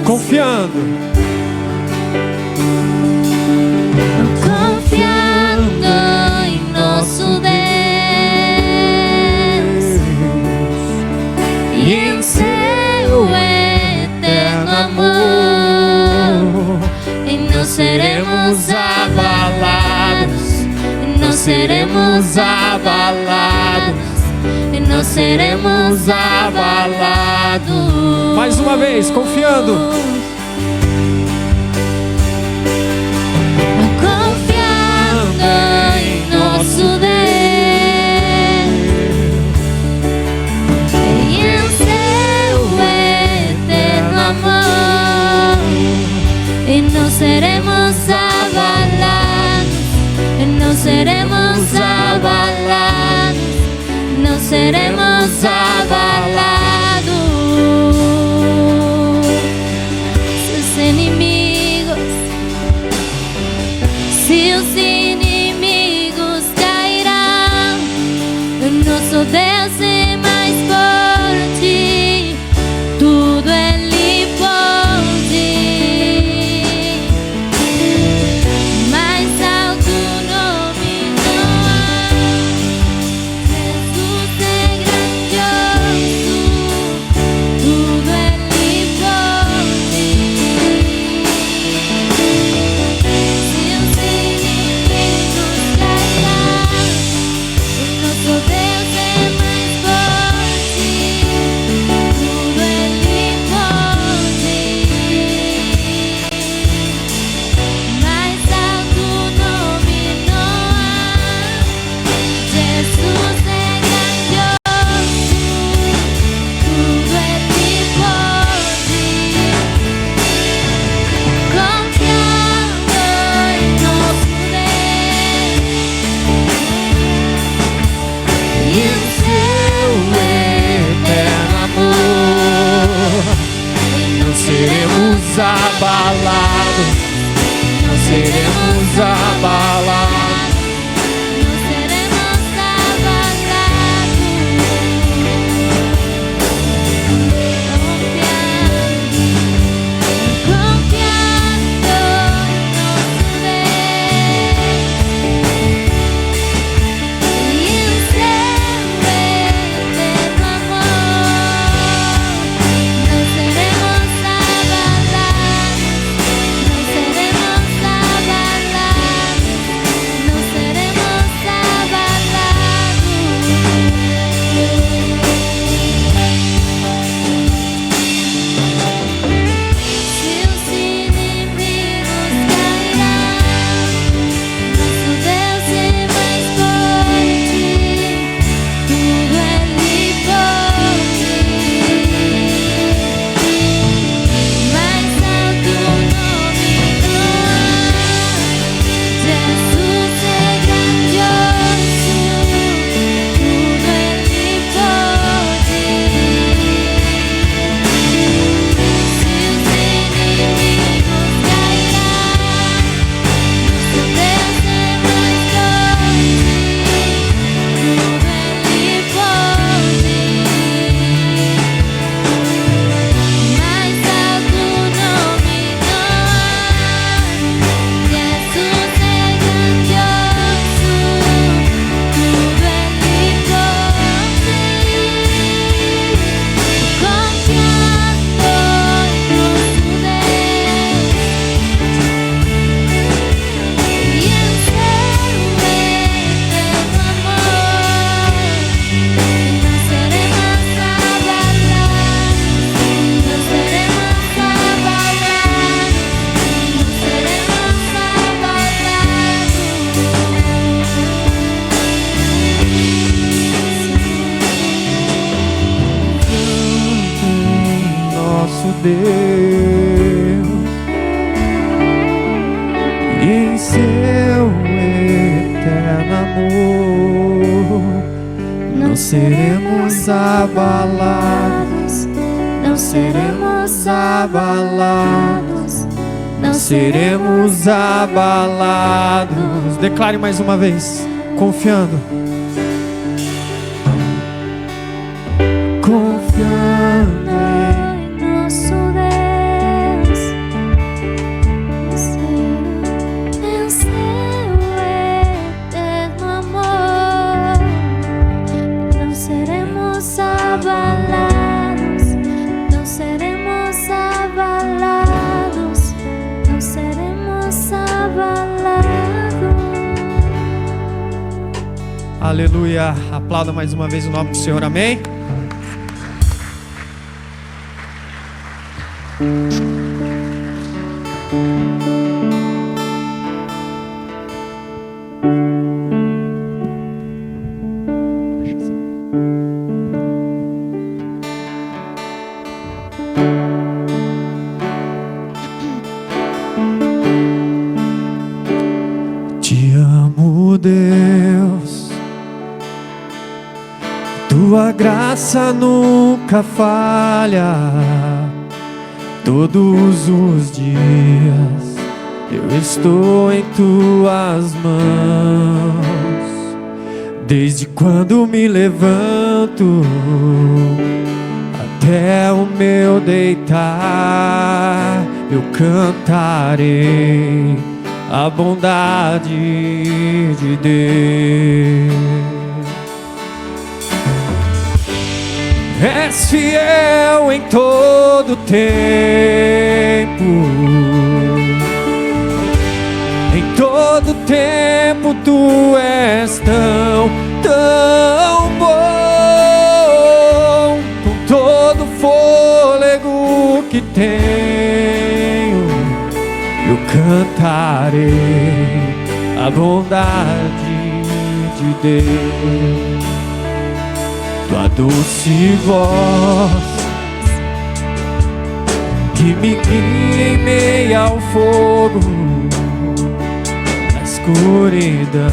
Confiando. Confiando em nosso Deus e em seu eterno amor, e não seremos abalados, e não seremos abalados, e não seremos abalados. Mais uma vez, confiando. Confiando em nosso Deus e em seu eterno amor, e não seremos abalados, e não seremos abalados, não seremos abalados. Seus inimigos, se os inimigos cairão, o nosso Deus é mais forte, tudo Ele pode. Mais alto nome não há, Jesus é grandioso, tudo Ele pode. Se os inimigos cairão, o nosso Deus é mais forte, tudo Ele pode. Mais alto nome não há, Jesus é grandioso, tudo Ele pode. Confiando em nosso Deus e em seu eterno amor, Não seremos abalados. Não seremos abalados. não seremos abalados. Confiando em nosso Deus e em seu eterno amor, não seremos abalados, não seremos abalados, não seremos abalados. Se os inimigos cairão, nosso Deus é mais forte, tudo Ele pode. Mais alto nome não há, Jesus é grandioso, tudo Ele pode. Se os inimigos cairão, nosso Deus é mais forte, tudo Ele pode. Mais alto nome não há, Jesus é grandioso, tudo Ele pode. Confiando em nosso Deus e em seu eterno amor, não seremos abalados, não seremos abalados, não seremos Nosso Deus e em seu eterno amor, não seremos abalados, não seremos abalados, não seremos abalados. Declare mais uma vez, confiando. Confiando em nosso Deus Aleluia. Aplauda mais uma vez o nome do Senhor, amém? Te amo, Deus, tua graça nunca falha. Todos os dias eu estou em tuas mãos. Desde quando me levanto até o meu deitar, eu cantarei a bondade de Deus. És fiel em todo tempo, em todo tempo tu és tão bom. Com todo fôlego que tenho, eu cantarei a bondade de Deus. Tua doce voz que me guia em meio ao fogo, na escuridão,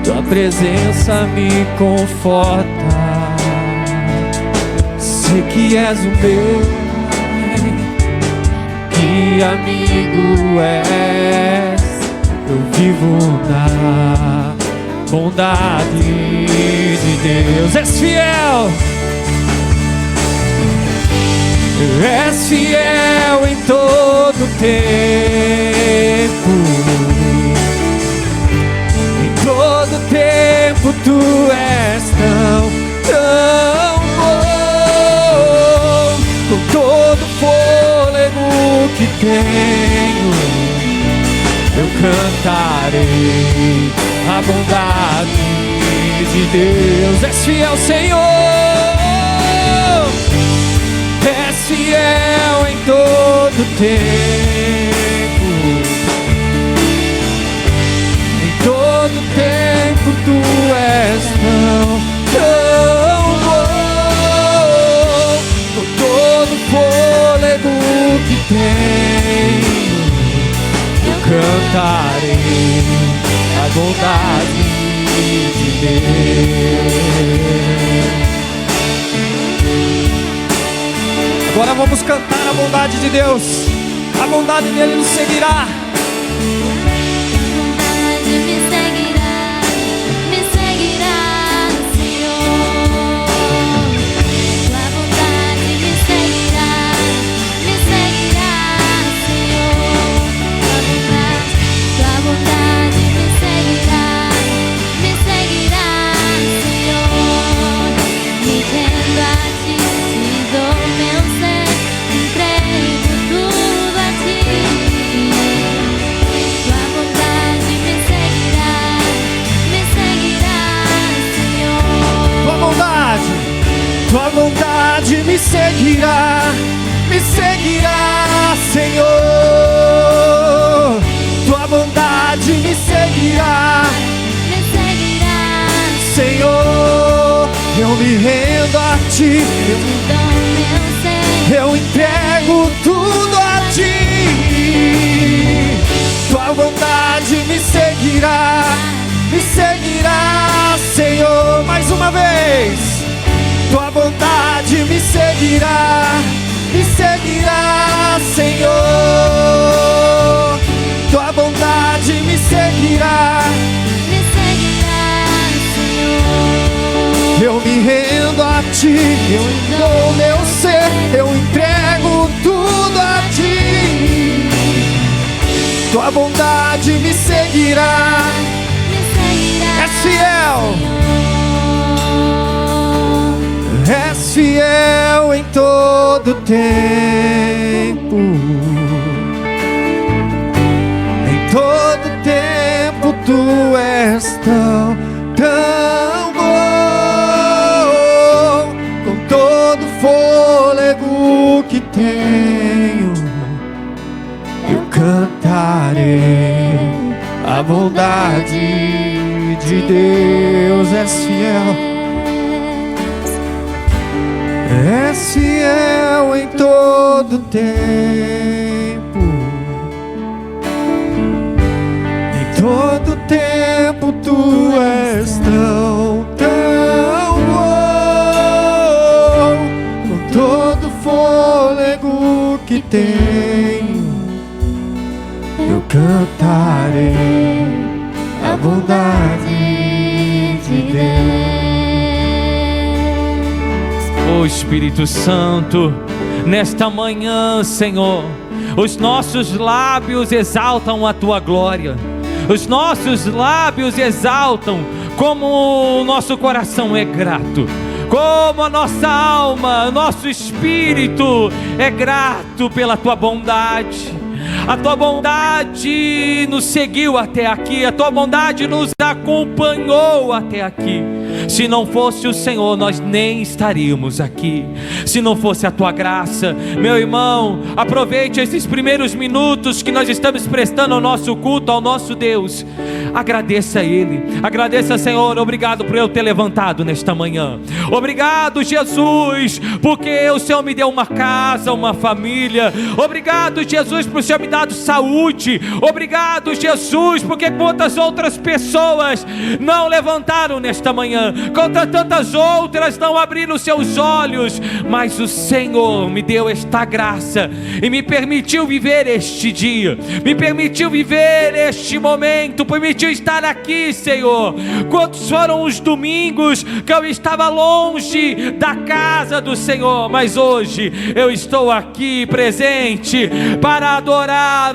tua presença me conforta. Sei que és o meu bem, que amigo és. Eu vivo na bondade de Deus. És fiel, és fiel em todo tempo. Em todo tempo tu és tão bom. Com todo fôlego que tenho, eu cantarei a bondade de Deus. És fiel, Senhor, és fiel em todo tempo. Em todo tempo tu és tão bom. Com todo fôlego que tenho, eu cantarei a bondade de Deus. Agora vamos cantar a bondade de Deus. A bondade dele nos seguirá. Tua bondade me seguirá, Senhor. Tua bondade me seguirá, Senhor. Eu me rendo a Ti, eu entrego tudo a Ti. Tua bondade me seguirá, Senhor. Mais uma vez. Tua bondade me seguirá, Senhor. Tua bondade me seguirá, Senhor. Eu me rendo a Ti, eu dou meu ser, eu entrego tudo a Ti. Tua bondade me seguirá, és fiel. És fiel em todo tempo. Em todo tempo tu és tão tenho, eu cantarei. A bondade de Deus é fiel, é fiel em todo tempo. Em todo tempo tu és tão bom. Com todo fôlego que tenho, eu cantarei a bondade de Deus. Oh Espírito Santo, nesta manhã, Senhor, os nossos lábios exaltam a Tua glória. Os nossos lábios exaltam como o nosso coração é grato, como a nossa alma, nosso espírito é grato pela Tua bondade. A Tua bondade nos seguiu até aqui, a Tua bondade nos acompanhou até aqui. Se não fosse o Senhor, nós nem estaríamos aqui. Se não fosse a Tua graça, meu irmão, aproveite esses primeiros minutos que nós estamos prestando ao nosso culto, ao nosso Deus. Agradeça a Ele, agradeça, Senhor, obrigado por eu ter levantado nesta manhã. Obrigado, Jesus, porque o Senhor me deu uma casa, uma família. Obrigado, Jesus, por o Senhor me dado saúde. Obrigado, Jesus, porque quantas outras pessoas não levantaram nesta manhã, quantas tantas outras não abriram seus olhos, mas o Senhor me deu esta graça e me permitiu viver este dia, me permitiu viver este momento, permitiu estar aqui, Senhor. Quantos foram os domingos que eu estava longe da casa do Senhor, mas hoje eu estou aqui presente para adorar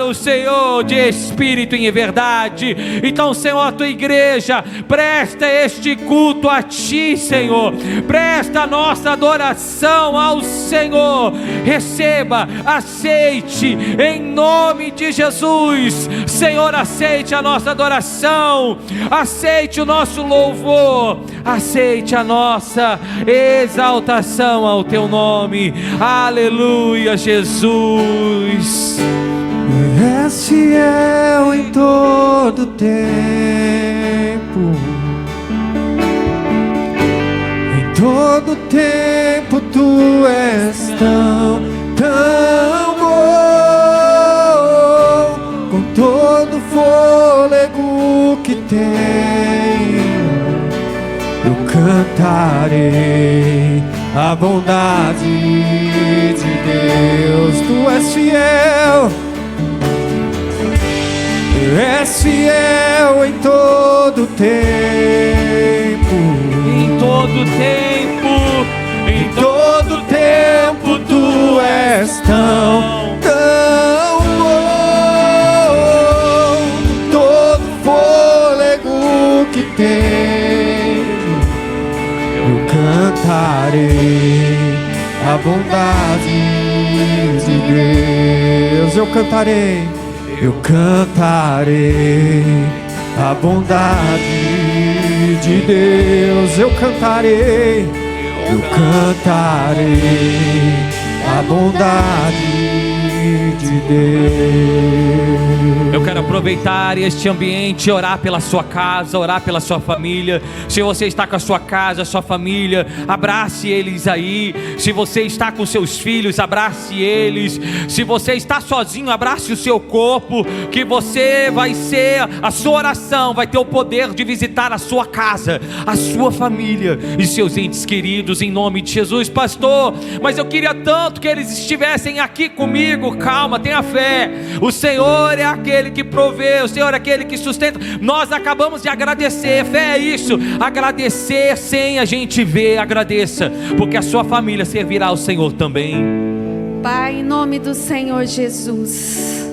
o Senhor de espírito e em verdade. Então, Senhor, a Tua igreja presta este culto a Ti, Senhor, presta a nossa adoração ao Senhor. Receba, aceite em nome de Jesus. Senhor, aceite a nossa adoração, aceite o nosso louvor, aceite a nossa exaltação ao Teu nome. Aleluia, Jesus. És fiel em todo tempo, em todo tempo Tu és tão bom. Com todo fôlego que tenho, eu cantarei a bondade de Deus. Tu és fiel, és fiel em todo tempo. Em todo tempo, Em todo tempo Tu és tão bom. Todo fôlego que tenho, eu cantarei a bondade de Deus. Eu cantarei a bondade de Deus. Eu cantarei a bondade de Deus. eu quero aproveitar este ambiente e orar pela sua casa, orar pela sua família. Se você está com a sua casa, a sua família, abrace eles aí. Se você está com seus filhos, abrace eles. Se você está sozinho, abrace o seu corpo, que você vai ser, a sua oração vai ter o poder de visitar a sua casa, a sua família e seus entes queridos, em nome de Jesus. Pastor, mas eu queria tanto que eles estivessem aqui comigo. Calma, tenha fé. O Senhor é aquele que provê, o Senhor é aquele que sustenta. Nós acabamos de agradecer. Fé é isso, agradecer sem a gente ver. Agradeça, porque a sua família servirá ao Senhor também. Pai, em nome do Senhor Jesus,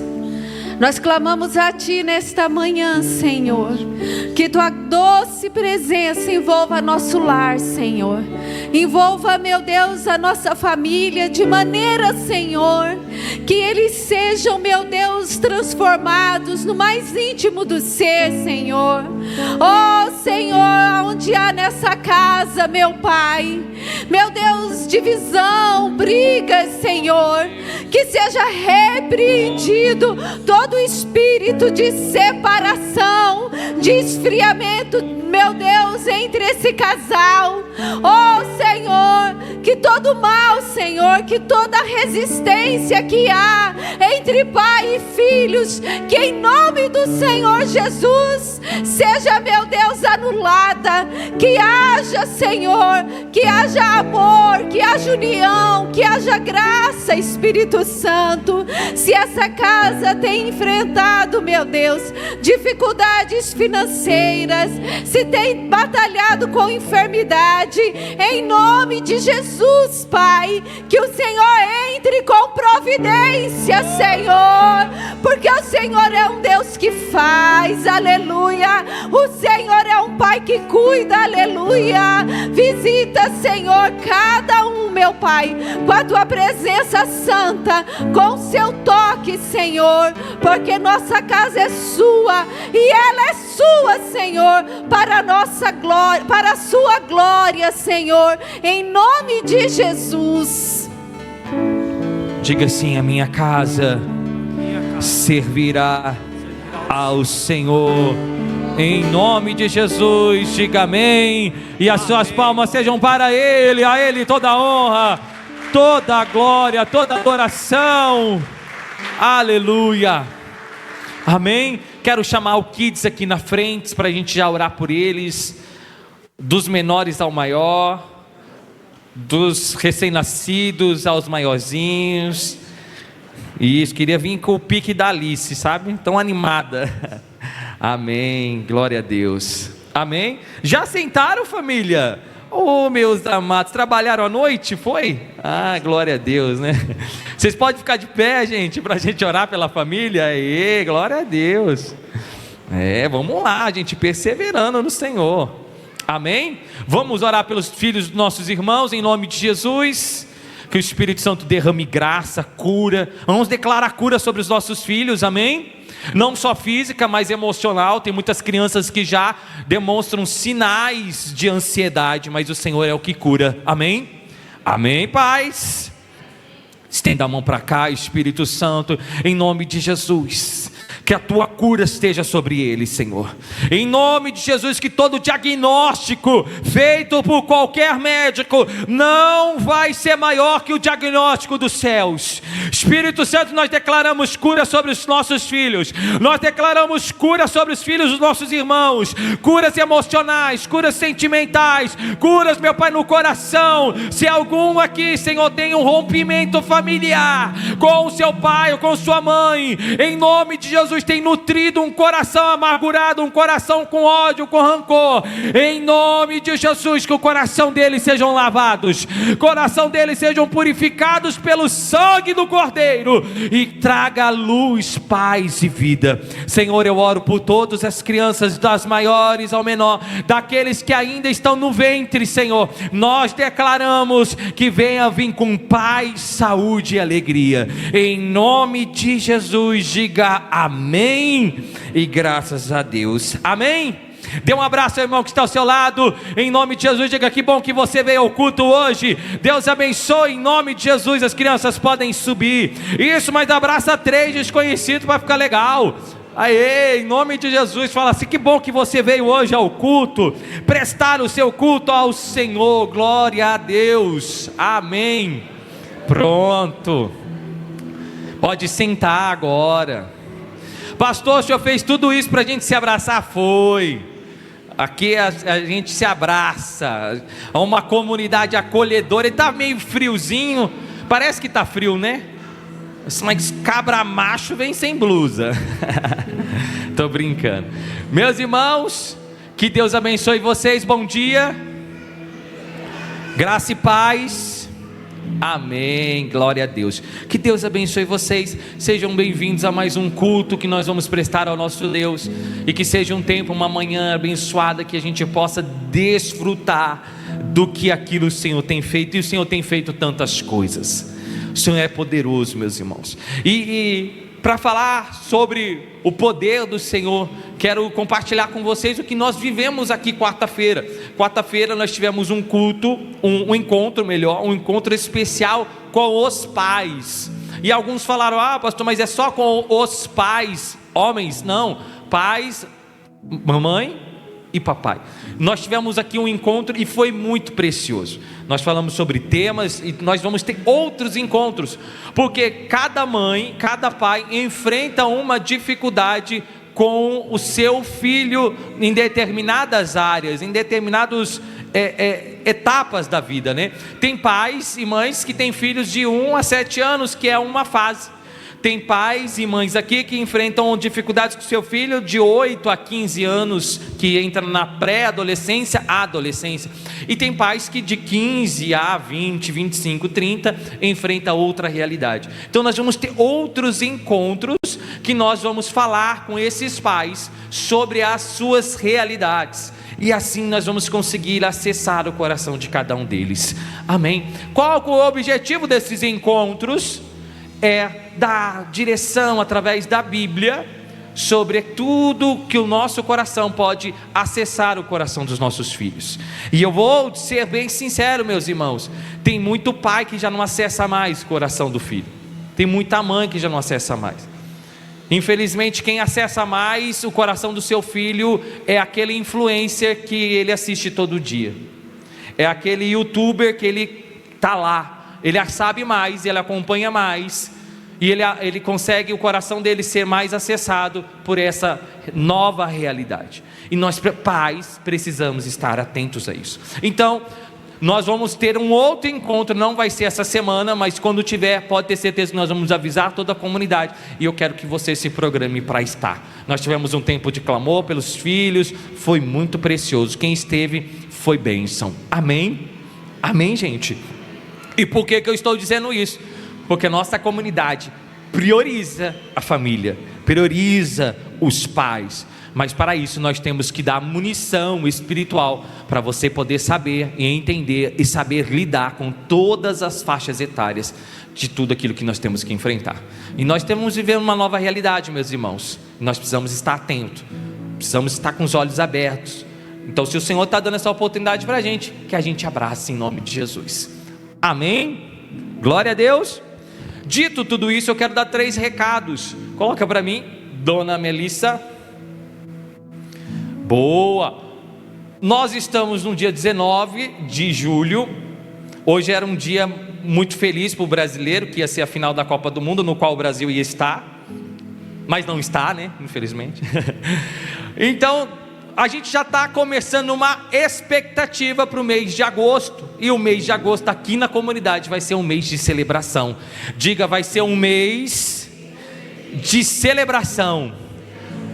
nós clamamos a Ti nesta manhã, Senhor, que Tua doce presença envolva nosso lar, Senhor. Envolva, meu Deus, a nossa família, de maneira, Senhor, que eles sejam, meu Deus, transformados no mais íntimo do ser, Senhor. Oh, Senhor, onde há nessa casa, meu Pai, meu Deus, divisão, brigas, Senhor, que seja repreendido todo espírito de separação, de esfriamento, meu Deus, entre esse casal. Oh Senhor, que todo mal, Senhor, que toda resistência que há entre pai e filhos, que em nome do Senhor Jesus seja, meu Deus, anulada. Que haja, Senhor, que haja amor, que haja união, que haja graça, Espírito Santo. Se essa casa tem enfrentado, meu Deus, dificuldades financeiras, se tem batalhado com enfermidade, em nome de Jesus, Pai, que o Senhor entre com providência, Senhor, porque o Senhor é um Deus que faz, aleluia. O Senhor é um Pai que cuida, aleluia. Visita, Senhor, cada um, meu Pai, com a tua presença santa, com o seu toque, Senhor, porque nossa casa é sua e ela é sua, Senhor, para a nossa glória, para a sua glória, Senhor, em nome de Jesus. Diga assim: a minha casa servirá ao Senhor. Em nome de Jesus, diga amém. E as suas palmas sejam para Ele, a Ele toda a honra, toda a glória, toda a adoração. Aleluia. Amém. Quero chamar o Kids aqui na frente para a gente já orar por eles, dos menores ao maior, dos recém-nascidos aos maiorzinhos. Isso, queria vir com o pique da Alice, sabe? Tão animada. Amém, glória a Deus. Amém. Já sentaram, família? Oh, meus amados, trabalharam à noite, foi? Ah, glória a Deus, né? Vocês podem ficar de pé, gente, para a gente orar pela família? Aê, glória a Deus. Vamos lá, gente, perseverando no Senhor. Amém? Vamos orar pelos filhos dos nossos irmãos, em nome de Jesus. Que o Espírito Santo derrame graça, cura. Vamos declarar cura sobre os nossos filhos, amém? Não só física, mas emocional. Tem muitas crianças que já demonstram sinais de ansiedade, mas o Senhor é o que cura, amém? Amém, pais? Estenda a mão para cá, Espírito Santo, em nome de Jesus. Que a tua cura esteja sobre eles, Senhor. Em nome de Jesus, que todo diagnóstico feito por qualquer médico não vai ser maior que o diagnóstico dos céus. Espírito Santo, nós declaramos cura sobre os nossos filhos. Nós declaramos cura sobre os filhos dos nossos irmãos. Curas emocionais, curas sentimentais, curas, meu Pai, no coração. Se algum aqui, Senhor, tem um rompimento familiar com o seu pai ou com sua mãe, em nome de Jesus, tem nutrido um coração amargurado, um coração com ódio, com rancor, em nome de Jesus, que o coração deles sejam lavados, coração deles sejam purificados pelo sangue do Cordeiro, e traga luz, paz e vida. Senhor, eu oro por todas as crianças, das maiores ao menor, daqueles que ainda estão no ventre, Senhor. Nós declaramos que venha vir com paz, saúde e alegria, em nome de Jesus. Diga amém e graças a Deus, amém. Dê um abraço ao irmão que está ao seu lado, em nome de Jesus. Diga: que bom que você veio ao culto hoje, Deus abençoe, em nome de Jesus. As crianças podem subir, isso, mas abraça 3 desconhecidos para ficar legal. Aê, em nome de Jesus. Fala assim: que bom que você veio hoje ao culto, prestar o seu culto ao Senhor, glória a Deus, amém. Pronto, pode sentar agora. Pastor, o senhor fez tudo isso para a gente se abraçar? Foi. Aqui a gente se abraça, é uma comunidade acolhedora. E está meio friozinho, parece que está frio, né? Mas cabra macho vem sem blusa. Estou brincando. Meus irmãos, que Deus abençoe vocês, bom dia, graça e paz. Amém, glória a Deus. Que Deus abençoe vocês. Sejam bem-vindos a mais um culto que nós vamos prestar ao nosso Deus. E que seja um tempo, uma manhã abençoada, que a gente possa desfrutar do que aquilo o Senhor tem feito. E o Senhor tem feito tantas coisas. O Senhor é poderoso, meus irmãos. E para falar sobre o poder do Senhor, quero compartilhar com vocês o que nós vivemos aqui quarta-feira. Quarta-feira nós tivemos um culto, um encontro especial com os pais. E alguns falaram: ah, pastor, mas é só com os pais, homens? Não, pais, mamãe e papai. Nós tivemos aqui um encontro e foi muito precioso. Nós falamos sobre temas e nós vamos ter outros encontros, porque cada mãe, cada pai enfrenta uma dificuldade com o seu filho em determinadas áreas, em determinadas etapas da vida, né? Tem pais e mães que têm filhos de 1 a 7 anos, que é uma fase. Tem pais e mães aqui que enfrentam dificuldades com seu filho de 8 a 15 anos, que entra na pré-adolescência, adolescência. E tem pais que de 15 a 20, 25, 30 enfrentam outra realidade. Então nós vamos ter outros encontros que nós vamos falar com esses pais sobre as suas realidades. E assim nós vamos conseguir acessar o coração de cada um deles. Amém? Qual o objetivo desses encontros? É dar direção através da Bíblia sobre tudo que o nosso coração pode acessar o coração dos nossos filhos. E eu vou ser bem sincero, meus irmãos, tem muito pai que já não acessa mais o coração do filho, tem muita mãe que já não acessa mais. Infelizmente, quem acessa mais o coração do seu filho é aquele influencer que ele assiste todo dia, é aquele youtuber que ele está lá. Ele sabe mais, ele acompanha mais, e ele consegue o coração dele ser mais acessado por essa nova realidade. E nós, pais, precisamos estar atentos a isso. Então, nós vamos ter um outro encontro, não vai ser essa semana, mas quando tiver, pode ter certeza que nós vamos avisar toda a comunidade, e eu quero que você se programe para estar. Nós tivemos um tempo de clamor pelos filhos, foi muito precioso. Quem esteve foi bênção. Amém? Amém, gente? E por que eu estou dizendo isso? Porque nossa comunidade prioriza a família, prioriza os pais. Mas para isso nós temos que dar munição espiritual para você poder saber e entender e saber lidar com todas as faixas etárias de tudo aquilo que nós temos que enfrentar. E nós temos que viver uma nova realidade, meus irmãos. Nós precisamos estar atentos, precisamos estar com os olhos abertos. Então, se o Senhor está dando essa oportunidade para a gente, que a gente abrace em nome de Jesus. Amém? Glória a Deus. Dito tudo isso, eu quero dar 3 recados. Coloca para mim, dona Melissa. Boa. Nós estamos no dia 19 de julho. Hoje era um dia muito feliz para o brasileiro, que ia ser a final da Copa do Mundo, no qual o Brasil ia estar, mas não está, né? Infelizmente. Então, a gente já está começando uma expectativa para o mês de agosto. E o mês de agosto aqui na comunidade vai ser um mês de celebração. Diga, vai ser um mês de celebração.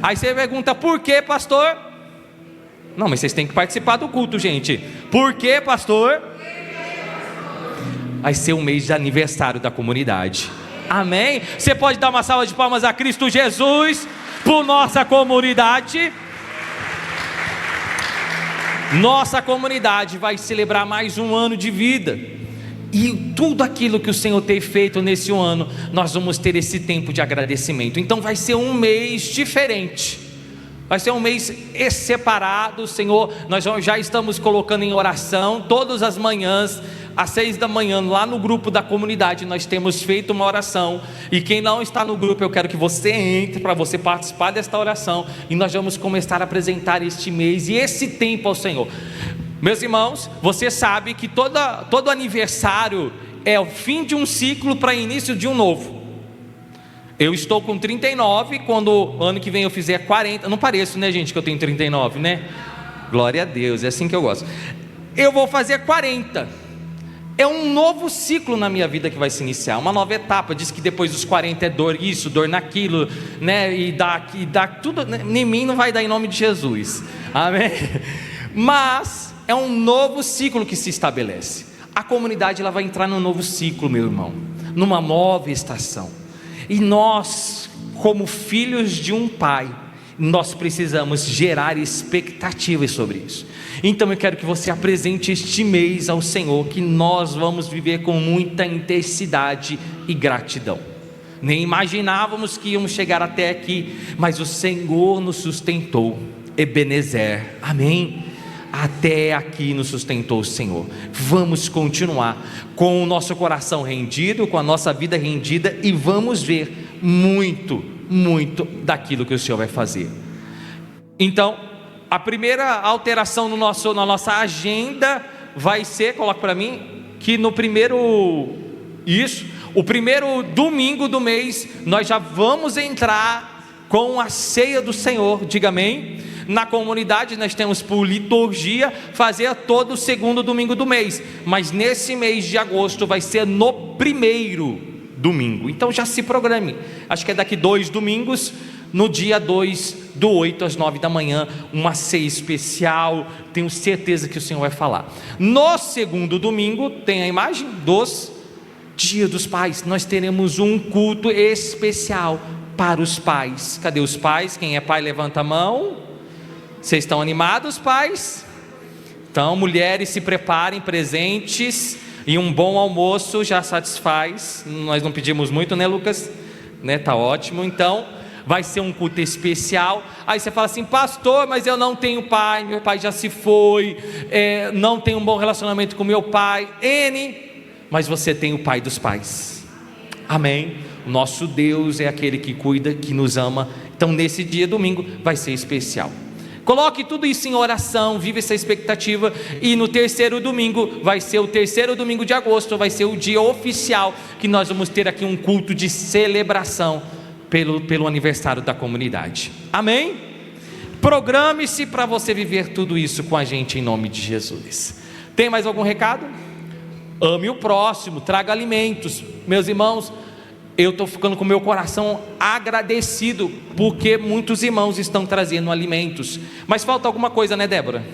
Aí você pergunta, por que, pastor? Não, mas vocês têm que participar do culto, gente. Por que, pastor? Vai ser um mês de aniversário da comunidade. Amém? Você pode dar uma salva de palmas a Cristo Jesus por nossa comunidade. Nossa comunidade vai celebrar mais um ano de vida, e tudo aquilo que o Senhor tem feito nesse ano, nós vamos ter esse tempo de agradecimento. Então vai ser um mês diferente, vai ser um mês separado. Senhor, nós já estamos colocando em oração todas as manhãs, às 6 da manhã, lá no grupo da comunidade, nós temos feito uma oração, e quem não está no grupo, eu quero que você entre, para você participar desta oração, e nós vamos começar a apresentar este mês, e esse tempo ao Senhor. Meus irmãos, você sabe que todo aniversário é o fim de um ciclo para início de um novo. Eu estou com 39, quando ano que vem eu fizer 40, não pareço, né, gente, que eu tenho 39, né? Glória a Deus, é assim que eu gosto. Eu vou fazer 40. É um novo ciclo na minha vida que vai se iniciar, uma nova etapa. Diz que depois dos 40 é dor isso, dor naquilo, né? E dá tudo, em mim não vai dar em nome de Jesus, amém? Mas é um novo ciclo que se estabelece. A comunidade, ela vai entrar num novo ciclo, meu irmão, numa nova estação. E nós, como filhos de um pai, nós precisamos gerar expectativas sobre isso. Então eu quero que você apresente este mês ao Senhor, que nós vamos viver com muita intensidade e gratidão. nem imaginávamos que íamos chegar até aqui, mas o Senhor nos sustentou. Ebenezer, amém? Até aqui nos sustentou o Senhor. Vamos continuar com o nosso coração rendido, com a nossa vida rendida, e vamos ver muito daquilo que o Senhor vai fazer. Então, a primeira alteração na nossa agenda vai ser, coloca para mim, que o primeiro domingo do mês, nós já vamos entrar com a ceia do Senhor, diga amém. Na comunidade nós temos por liturgia fazer todo o segundo domingo do mês, mas nesse mês de agosto vai ser no primeiro domingo, então já se programe, acho que é daqui 2 domingos, no dia 2, do 8 às 9 da manhã, uma ceia especial, tenho certeza que o Senhor vai falar. No segundo domingo, tem a imagem dos Dia dos Pais, nós teremos um culto especial para os pais. Cadê os pais? Quem é pai levanta a mão. Vocês estão animados, pais? Então, mulheres, se preparem, presentes, e um bom almoço já satisfaz. Nós não pedimos muito, né, Lucas? Né, tá ótimo. Então, vai ser um culto especial. Aí você fala assim: pastor, mas eu não tenho pai, meu pai já se foi, não tenho um bom relacionamento com meu pai. Mas você tem o Pai dos pais, amém? O nosso Deus é aquele que cuida, que nos ama. Então, nesse dia, domingo, vai ser especial. Coloque tudo isso em oração, vive essa expectativa. E no terceiro domingo, vai ser o terceiro domingo de agosto, vai ser o dia oficial que nós vamos ter aqui um culto de celebração pelo aniversário da comunidade, amém? Programe-se para você viver tudo isso com a gente em nome de Jesus. Tem mais algum recado? Ame o próximo, traga alimentos. Meus irmãos, eu estou ficando com o meu coração agradecido, porque muitos irmãos estão trazendo alimentos, mas falta alguma coisa, né, Débora?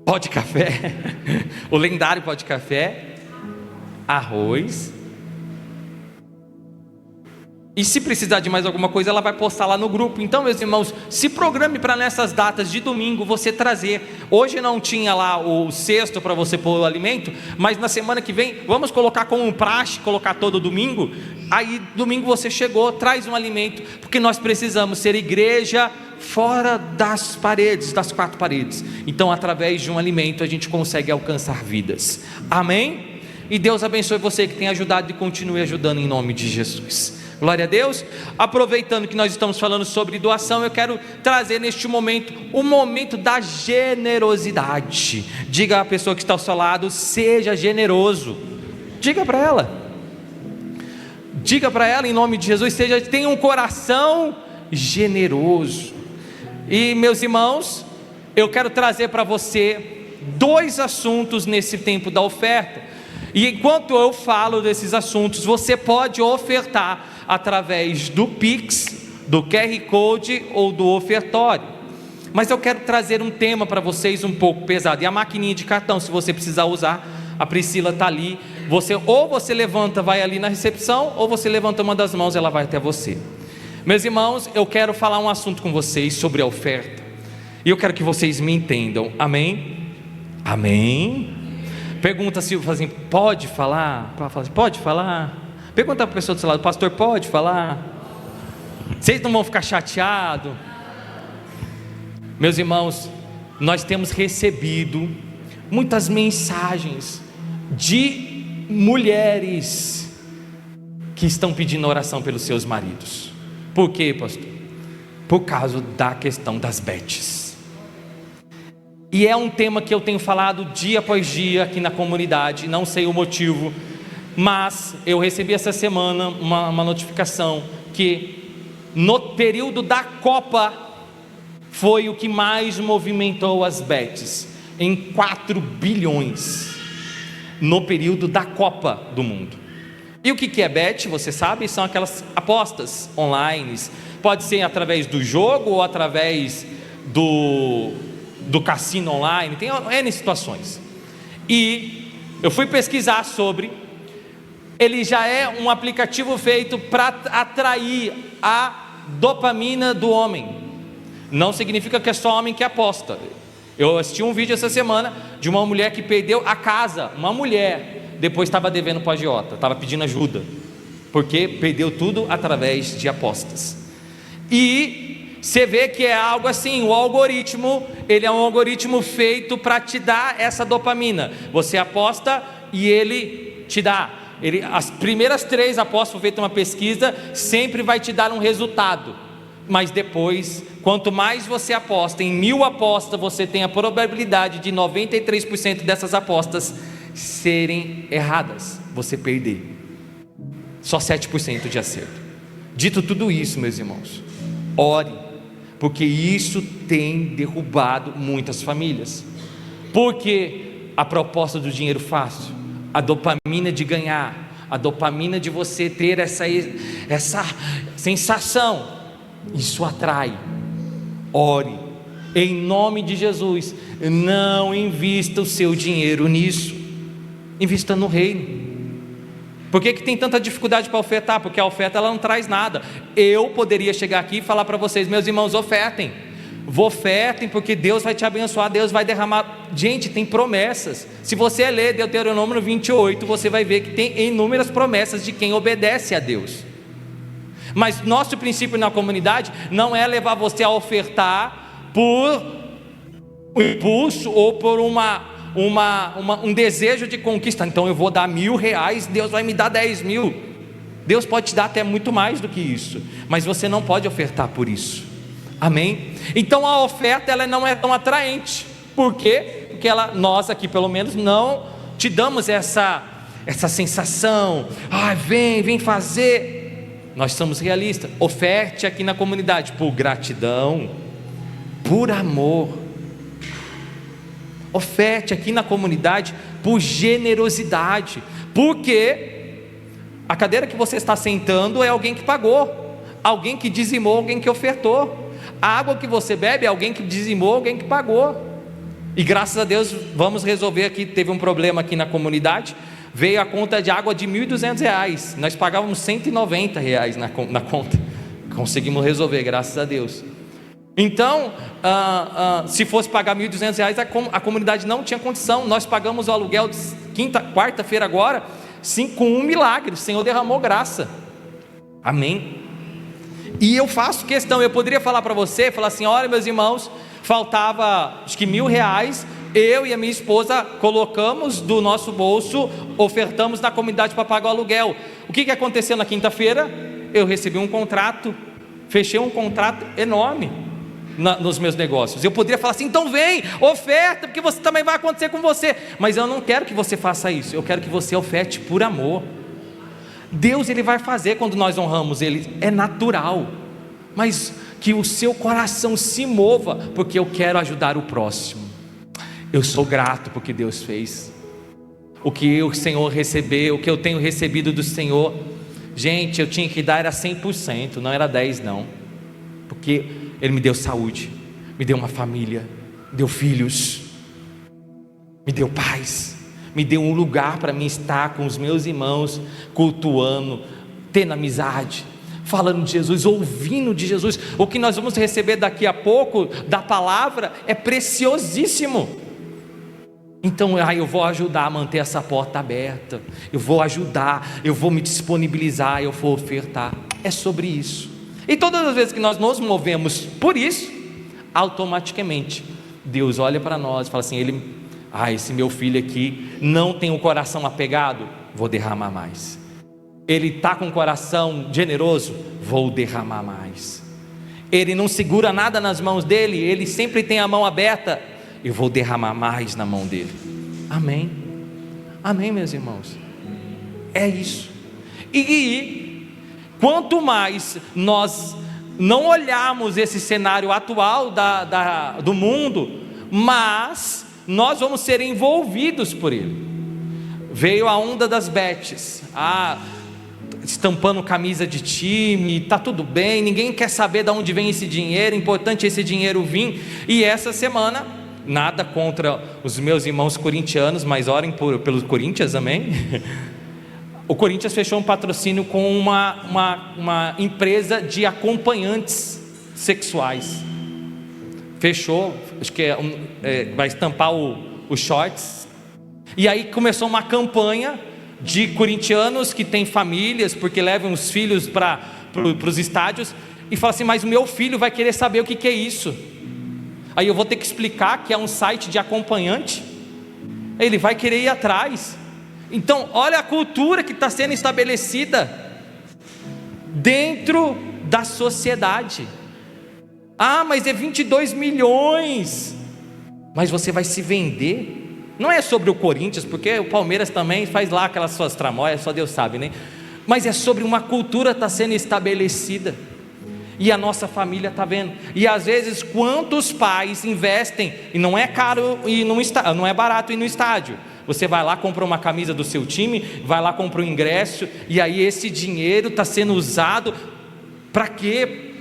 Pó de café, o lendário pó de café, arroz, e se precisar de mais alguma coisa, ela vai postar lá no grupo. Então, meus irmãos, se programe para nessas datas de domingo você trazer. Hoje não tinha lá o cesto para você pôr o alimento, mas na semana que vem, vamos colocar como um praxe, colocar todo domingo. Aí domingo você chegou, traz um alimento, porque nós precisamos ser igreja fora das paredes, das 4 paredes. Então, através de um alimento a gente consegue alcançar vidas, amém? E Deus abençoe você que tem ajudado e continue ajudando em nome de Jesus. Glória a Deus. Aproveitando que nós estamos falando sobre doação, eu quero trazer neste momento o momento da generosidade. Diga à pessoa que está ao seu lado: seja generoso. Diga para ela em nome de Jesus: tenha um coração generoso. E meus irmãos, eu quero trazer para você 2 assuntos nesse tempo da oferta. E enquanto eu falo desses assuntos, você pode ofertar através do Pix, do QR Code ou do ofertório. Mas eu quero trazer um tema para vocês um pouco pesado. E a maquininha de cartão, se você precisar usar, a Priscila está ali. Ou você levanta, vai ali na recepção, ou você levanta uma das mãos, ela vai até você. Meus irmãos, eu quero falar um assunto com vocês sobre a oferta. E eu quero que vocês me entendam, amém? Amém? Pergunta se assim, pode falar? Pode falar? Pergunta para a pessoa do seu lado: pastor, pode falar? Vocês não vão ficar chateados? Meus irmãos, nós temos recebido muitas mensagens de mulheres que estão pedindo oração pelos seus maridos. Por quê, pastor? Por causa da questão das bets. E é um tema que eu tenho falado dia após dia aqui na comunidade, não sei o motivo, mas eu recebi essa semana uma notificação que no período da Copa foi o que mais movimentou as bets, em 4 bilhões, no período da Copa do Mundo. E o que é bet? Você sabe, são aquelas apostas online, pode ser através do jogo ou através do cassino online, tem N situações. E eu fui pesquisar sobre, ele já é um aplicativo feito para atrair a dopamina do homem. Não significa que é só homem que aposta. Eu assisti um vídeo essa semana de uma mulher que perdeu a casa, uma mulher depois estava devendo para o agiota, estava pedindo ajuda, porque perdeu tudo através de apostas. E você vê que é algo assim, o algoritmo, ele é um algoritmo feito para te dar essa dopamina. Você aposta e ele te dá. As primeiras 3 apostas, foi feita uma pesquisa, sempre vai te dar um resultado. Mas depois, quanto mais você aposta, em 1000 apostas, você tem a probabilidade de 93% dessas apostas serem erradas, você perder. Só 7% de acerto. Dito tudo isso, meus irmãos, ore, porque isso tem derrubado muitas famílias. Porque a proposta do dinheiro fácil, a dopamina de ganhar, a dopamina de você ter essa sensação, isso atrai. Ore, em nome de Jesus, não invista o seu dinheiro nisso, invista no reino. Por que tem tanta dificuldade para ofertar? Porque a oferta ela não traz nada. Eu poderia chegar aqui e falar para vocês, meus irmãos, ofertem, porque Deus vai te abençoar, Deus vai derramar. Gente, tem promessas. Se você ler Deuteronômio 28, você vai ver que tem inúmeras promessas de quem obedece a Deus. Mas nosso princípio na comunidade não é levar você a ofertar por um impulso ou por um desejo de conquista. Então eu vou dar R$1.000, Deus vai me dar 10.000. Deus pode te dar até muito mais do que isso, mas você não pode ofertar por isso. Amém? Então a oferta ela não é tão atraente. Por quê? Porque nós aqui pelo menos não te damos essa sensação. Vem fazer. Nós somos realistas. Oferte aqui na comunidade por gratidão, por amor. Oferte aqui na comunidade por generosidade, porque a cadeira que você está sentando é alguém que pagou, alguém que dizimou, alguém que ofertou. A água que você bebe é alguém que dizimou, alguém que pagou. E graças a Deus vamos resolver aqui. Teve um problema aqui na comunidade, veio a conta de água de R$1.200, nós pagávamos R$190 na conta, conseguimos resolver, graças a Deus. Então, se fosse pagar R$1.200, a comunidade não tinha condição. Nós pagamos o aluguel de quarta-feira agora, com um milagre, o Senhor derramou graça. Amém? E eu faço questão, eu poderia falar para você, falar assim, olha meus irmãos, faltava acho que R$1.000, eu e a minha esposa colocamos do nosso bolso, ofertamos na comunidade para pagar o aluguel. O que aconteceu na quinta-feira? Eu recebi um contrato, fechei um contrato enorme nos meus negócios. Eu poderia falar assim, então vem, oferta, porque você também vai acontecer com você. Mas eu não quero que você faça isso, eu quero que você oferte por amor. Deus ele vai fazer quando nós honramos Ele, é natural, mas que o seu coração se mova, porque eu quero ajudar o próximo. Eu sou grato porque Deus fez o que o Senhor recebeu, o que eu tenho recebido do Senhor. Gente, eu tinha que dar era 100%, não era 10 não, porque Ele me deu saúde, me deu uma família, me deu filhos, me deu paz, me deu um lugar para mim estar com os meus irmãos, cultuando, tendo amizade, falando de Jesus, ouvindo de Jesus. O que nós vamos receber daqui a pouco da palavra é preciosíssimo. Então eu vou ajudar a manter essa porta aberta, eu vou ajudar, eu vou me disponibilizar, eu vou ofertar. É sobre isso. E todas as vezes que nós nos movemos por isso, automaticamente Deus olha para nós e fala assim, esse meu filho aqui não tem o coração apegado, vou derramar mais. Ele está com o coração generoso, vou derramar mais. Ele não segura nada nas mãos dele, ele sempre tem a mão aberta, eu vou derramar mais na mão dele. Amém? Amém, meus irmãos? É isso. E quanto mais nós não olharmos esse cenário atual do mundo, mas nós vamos ser envolvidos por ele. Veio a onda das bets, estampando camisa de time, tá tudo bem, ninguém quer saber de onde vem esse dinheiro, importante esse dinheiro vir. E essa semana, nada contra os meus irmãos corintianos, mas orem pelos Corinthians, amém? O Corinthians fechou um patrocínio com uma empresa de acompanhantes sexuais. Fechou, acho que vai estampar os shorts. E aí começou uma campanha de corintianos que têm famílias, porque levam os filhos para os estádios, e fala assim: mas o meu filho vai querer saber o que é isso. Aí eu vou ter que explicar que é um site de acompanhante, ele vai querer ir atrás. Então olha a cultura que está sendo estabelecida dentro da sociedade. Ah, mas é 22 milhões, mas você vai se vender? Não é sobre o Corinthians, porque o Palmeiras também faz lá aquelas suas tramóias, só Deus sabe, né? Mas é sobre uma cultura que está sendo estabelecida, e a nossa família está vendo. E às vezes quantos pais investem, e não é caro ir não é barato ir no estádio. Você vai lá, compra uma camisa do seu time, vai lá, compra um ingresso, e aí esse dinheiro está sendo usado para quê?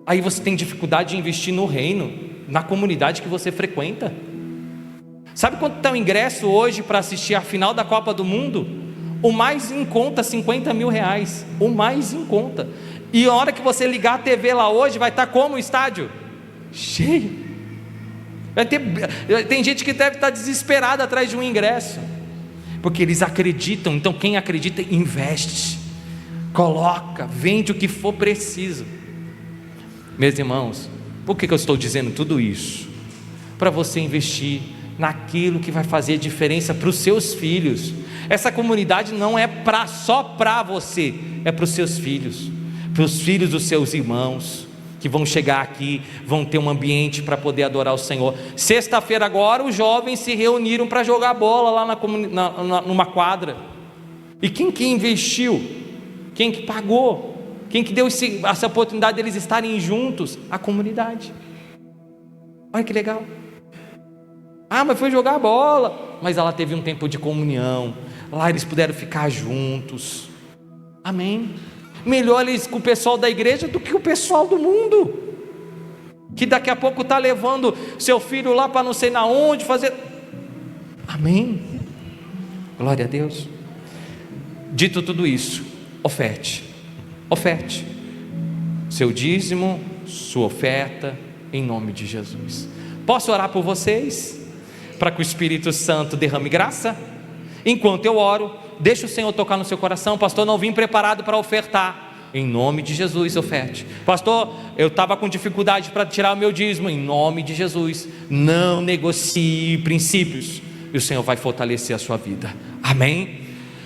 Aí você tem dificuldade de investir no reino, na comunidade que você frequenta. Sabe quanto está o ingresso hoje para assistir a final da Copa do Mundo? O mais em conta, R$50 mil, o mais em conta. E a hora que você ligar a TV lá hoje, vai estar como o estádio? Cheio. Tem gente que deve estar desesperada atrás de um ingresso, porque eles acreditam. Então quem acredita, investe, coloca, vende o que for preciso. Meus irmãos, por que eu estou dizendo tudo isso? Para você investir naquilo que vai fazer diferença para os seus filhos. Essa comunidade não é só para você, é para os seus filhos, para os filhos dos seus irmãos, que vão chegar aqui, vão ter um ambiente para poder adorar o Senhor. Sexta-feira agora, os jovens se reuniram para jogar bola lá numa quadra. E quem que investiu? Quem que pagou? Quem que deu essa oportunidade deles estarem juntos? A comunidade. Olha que legal. Ah, mas foi jogar bola. Mas ela teve um tempo de comunhão. Lá eles puderam ficar juntos. Amém. Melhor eles com o pessoal da igreja do que o pessoal do mundo, que daqui a pouco está levando seu filho lá para não sei na onde fazer. Amém. Glória a Deus. Dito tudo isso, oferte seu dízimo, sua oferta, em nome de Jesus. Posso orar por vocês, para que o Espírito Santo derrame graça? Enquanto eu oro, deixa o Senhor tocar no seu coração. Pastor, não vim preparado para ofertar. Em nome de Jesus, oferte. Pastor, eu estava com dificuldade para tirar o meu dízimo. Em nome de Jesus, não negocie princípios, e o Senhor vai fortalecer a sua vida. Amém?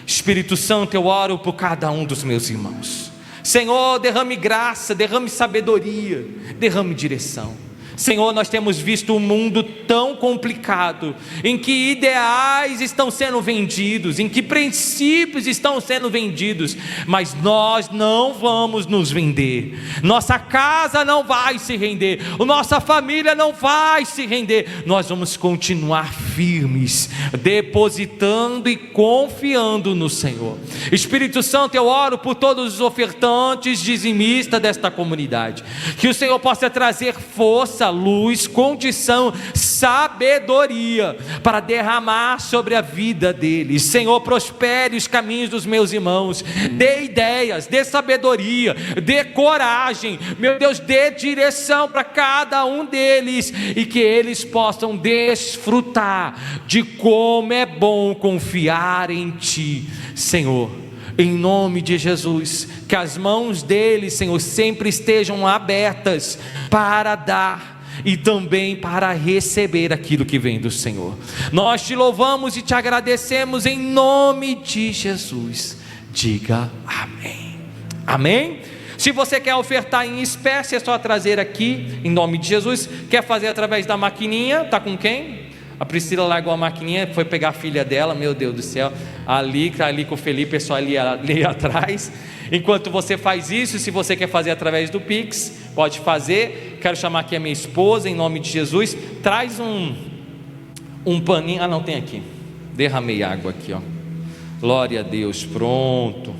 Espírito Santo, eu oro por cada um dos meus irmãos. Senhor, derrame graça, derrame sabedoria, derrame direção. Senhor, nós temos visto um mundo tão complicado, em que ideais estão sendo vendidos, em que princípios estão sendo vendidos, mas nós não vamos nos vender. Nossa casa não vai se render, nossa família não vai se render. Nós vamos continuar firmes, depositando e confiando no Senhor. Espírito Santo, eu oro por todos os ofertantes, dizimistas desta comunidade, que o Senhor possa trazer força, luz, condição, sabedoria para derramar sobre a vida deles. Senhor, prospere os caminhos dos meus irmãos, dê ideias, dê sabedoria, dê coragem, meu Deus, dê direção para cada um deles, e que eles possam desfrutar de como é bom confiar em Ti, Senhor. Em nome de Jesus, que as mãos deles, Senhor, sempre estejam abertas para dar e também para receber aquilo que vem do Senhor. Nós te louvamos e te agradecemos em nome de Jesus. Diga amém. Amém? Se você quer ofertar em espécie, é só trazer aqui em nome de Jesus. Quer fazer através da maquininha? Está com quem? A Priscila largou a maquininha, foi pegar a filha dela, meu Deus do céu, ali com o Felipe, pessoal ali atrás. Enquanto você faz isso, se você quer fazer através do Pix, pode fazer. Quero chamar aqui a minha esposa, em nome de Jesus. Traz um paninho, não tem aqui, derramei água aqui, ó. Glória a Deus, pronto.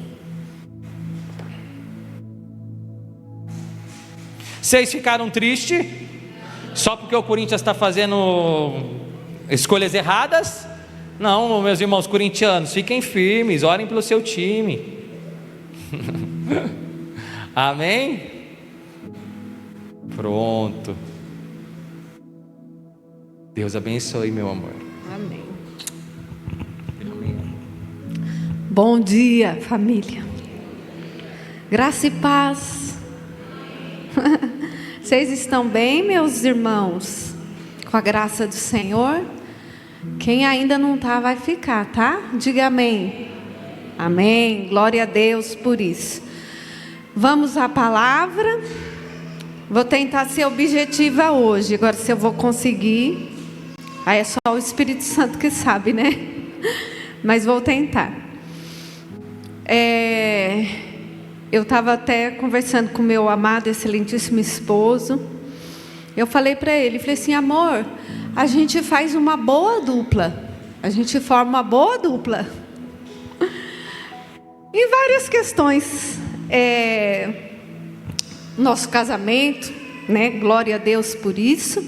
Vocês ficaram tristes? Só porque o Corinthians está fazendo escolhas erradas? Não, meus irmãos corintianos, fiquem firmes, orem pelo seu time. Amém? Pronto. Deus abençoe, meu amor. Amém. Bom dia, família. Graça e paz. Vocês estão bem, meus irmãos? Com a graça do Senhor? Quem ainda não está, vai ficar, tá? Diga amém. Amém. Glória a Deus por isso. Vamos à palavra. Vou tentar ser objetiva hoje. Agora, se eu vou conseguir, aí é só o Espírito Santo que sabe, né? Mas vou tentar. Eu estava até conversando com meu amado, excelentíssimo esposo. Eu falei para ele, falei assim, amor, a gente faz uma boa dupla. A gente forma uma boa dupla. Em várias questões. Nosso casamento, né? Glória a Deus por isso.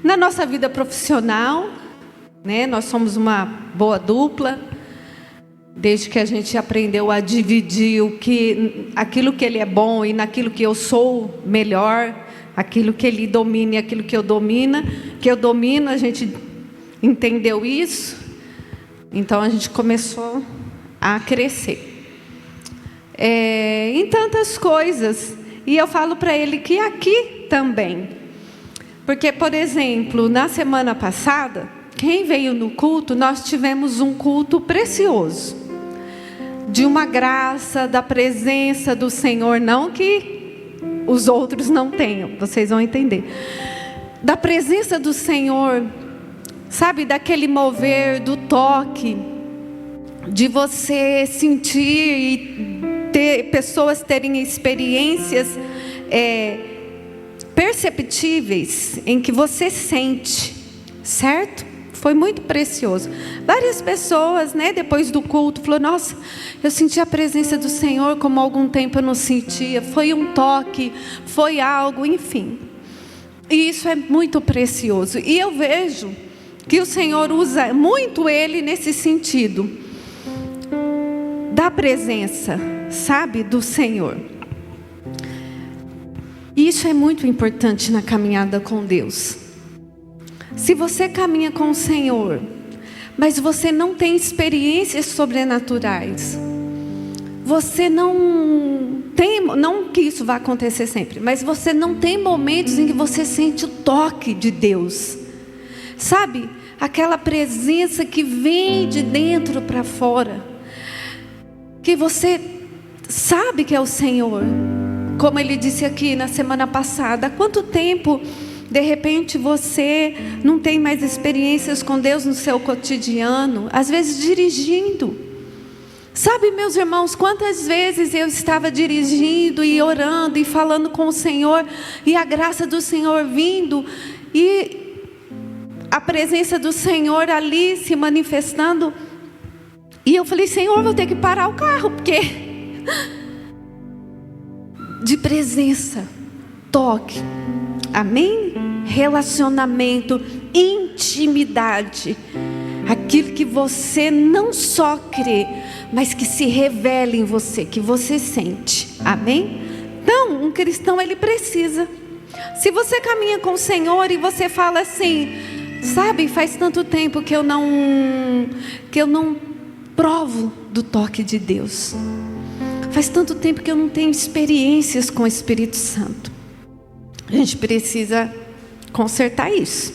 Na nossa vida profissional, né? Nós somos uma boa dupla. Desde que a gente aprendeu a dividir aquilo que ele é bom e naquilo que eu sou melhor, aquilo que ele domina e aquilo que eu domino, a gente entendeu isso. Então a gente começou a crescer em tantas coisas. E eu falo para ele que aqui também, porque, por exemplo, na semana passada, quem veio no culto, nós tivemos um culto precioso, de uma graça, da presença do Senhor, não que os outros não tenham, vocês vão entender, da presença do Senhor, sabe, daquele mover, do toque, de você sentir e ter pessoas terem experiências perceptíveis em que você sente, certo? Foi muito precioso. Várias pessoas, né, depois do culto, falaram, nossa, eu senti a presença do Senhor como há algum tempo eu não sentia. Foi um toque, foi algo, enfim. E isso é muito precioso. E eu vejo que o Senhor usa muito ele nesse sentido, da presença, sabe, do Senhor. E isso é muito importante na caminhada com Deus. Se você caminha com o Senhor, mas você não tem experiências sobrenaturais, você não que isso vai acontecer sempre, mas você não tem momentos em que você sente o toque de Deus, sabe? Aquela presença que vem de dentro para fora, que você sabe que é o Senhor. Como ele disse aqui na semana passada, há quanto tempo de repente você não tem mais experiências com Deus no seu cotidiano, às vezes dirigindo. Sabe, meus irmãos, quantas vezes eu estava dirigindo e orando e falando com o Senhor, e a graça do Senhor vindo, e a presença do Senhor ali se manifestando, e eu falei, Senhor, vou ter que parar o carro, porque de presença, toque, amém? Relacionamento, intimidade, aquilo que você não só crê, mas que se revela em você, que você sente, amém? Então, um cristão, ele precisa. Se você caminha com o Senhor e você fala assim, sabe, faz tanto tempo que eu não provo do toque de Deus, faz tanto tempo que eu não tenho experiências com o Espírito Santo. A gente precisa consertar isso.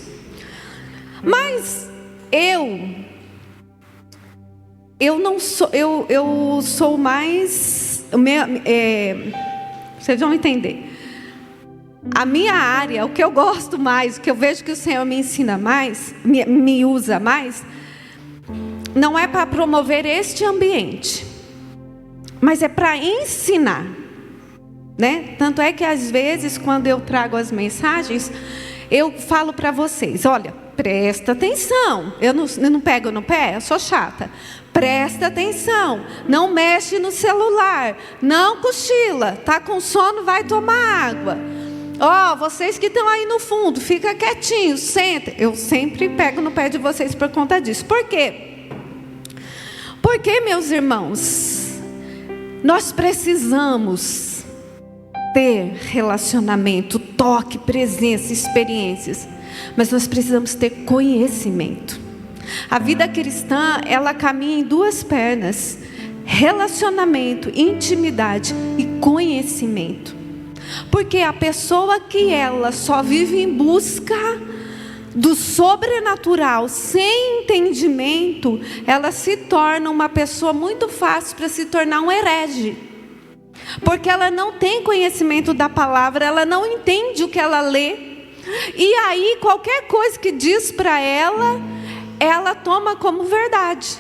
Mas eu não sou, eu sou mais, vocês vão entender. A minha área, o que eu gosto mais, o que eu vejo que o Senhor me ensina mais, me usa mais, não é para promover este ambiente, mas é para ensinar, né? Tanto é que às vezes quando eu trago as mensagens, eu falo para vocês, olha, presta atenção, eu não pego no pé, eu sou chata, presta atenção, não mexe no celular, não cochila, tá com sono, vai tomar água, vocês que estão aí no fundo, fica quietinho, senta. Eu sempre pego no pé de vocês por conta disso. Por quê? Porque, meus irmãos, nós precisamos ter relacionamento, toque, presença, experiências, mas nós precisamos ter conhecimento. A vida cristã, ela caminha em duas pernas. relacionamento, intimidade e conhecimento. Porque a pessoa que ela só vive em busca do sobrenatural, sem entendimento, ela se torna uma pessoa muito fácil para se tornar um herege. Porque ela não tem conhecimento da palavra, ela não entende o que ela lê. E aí qualquer coisa que diz para ela, ela toma como verdade.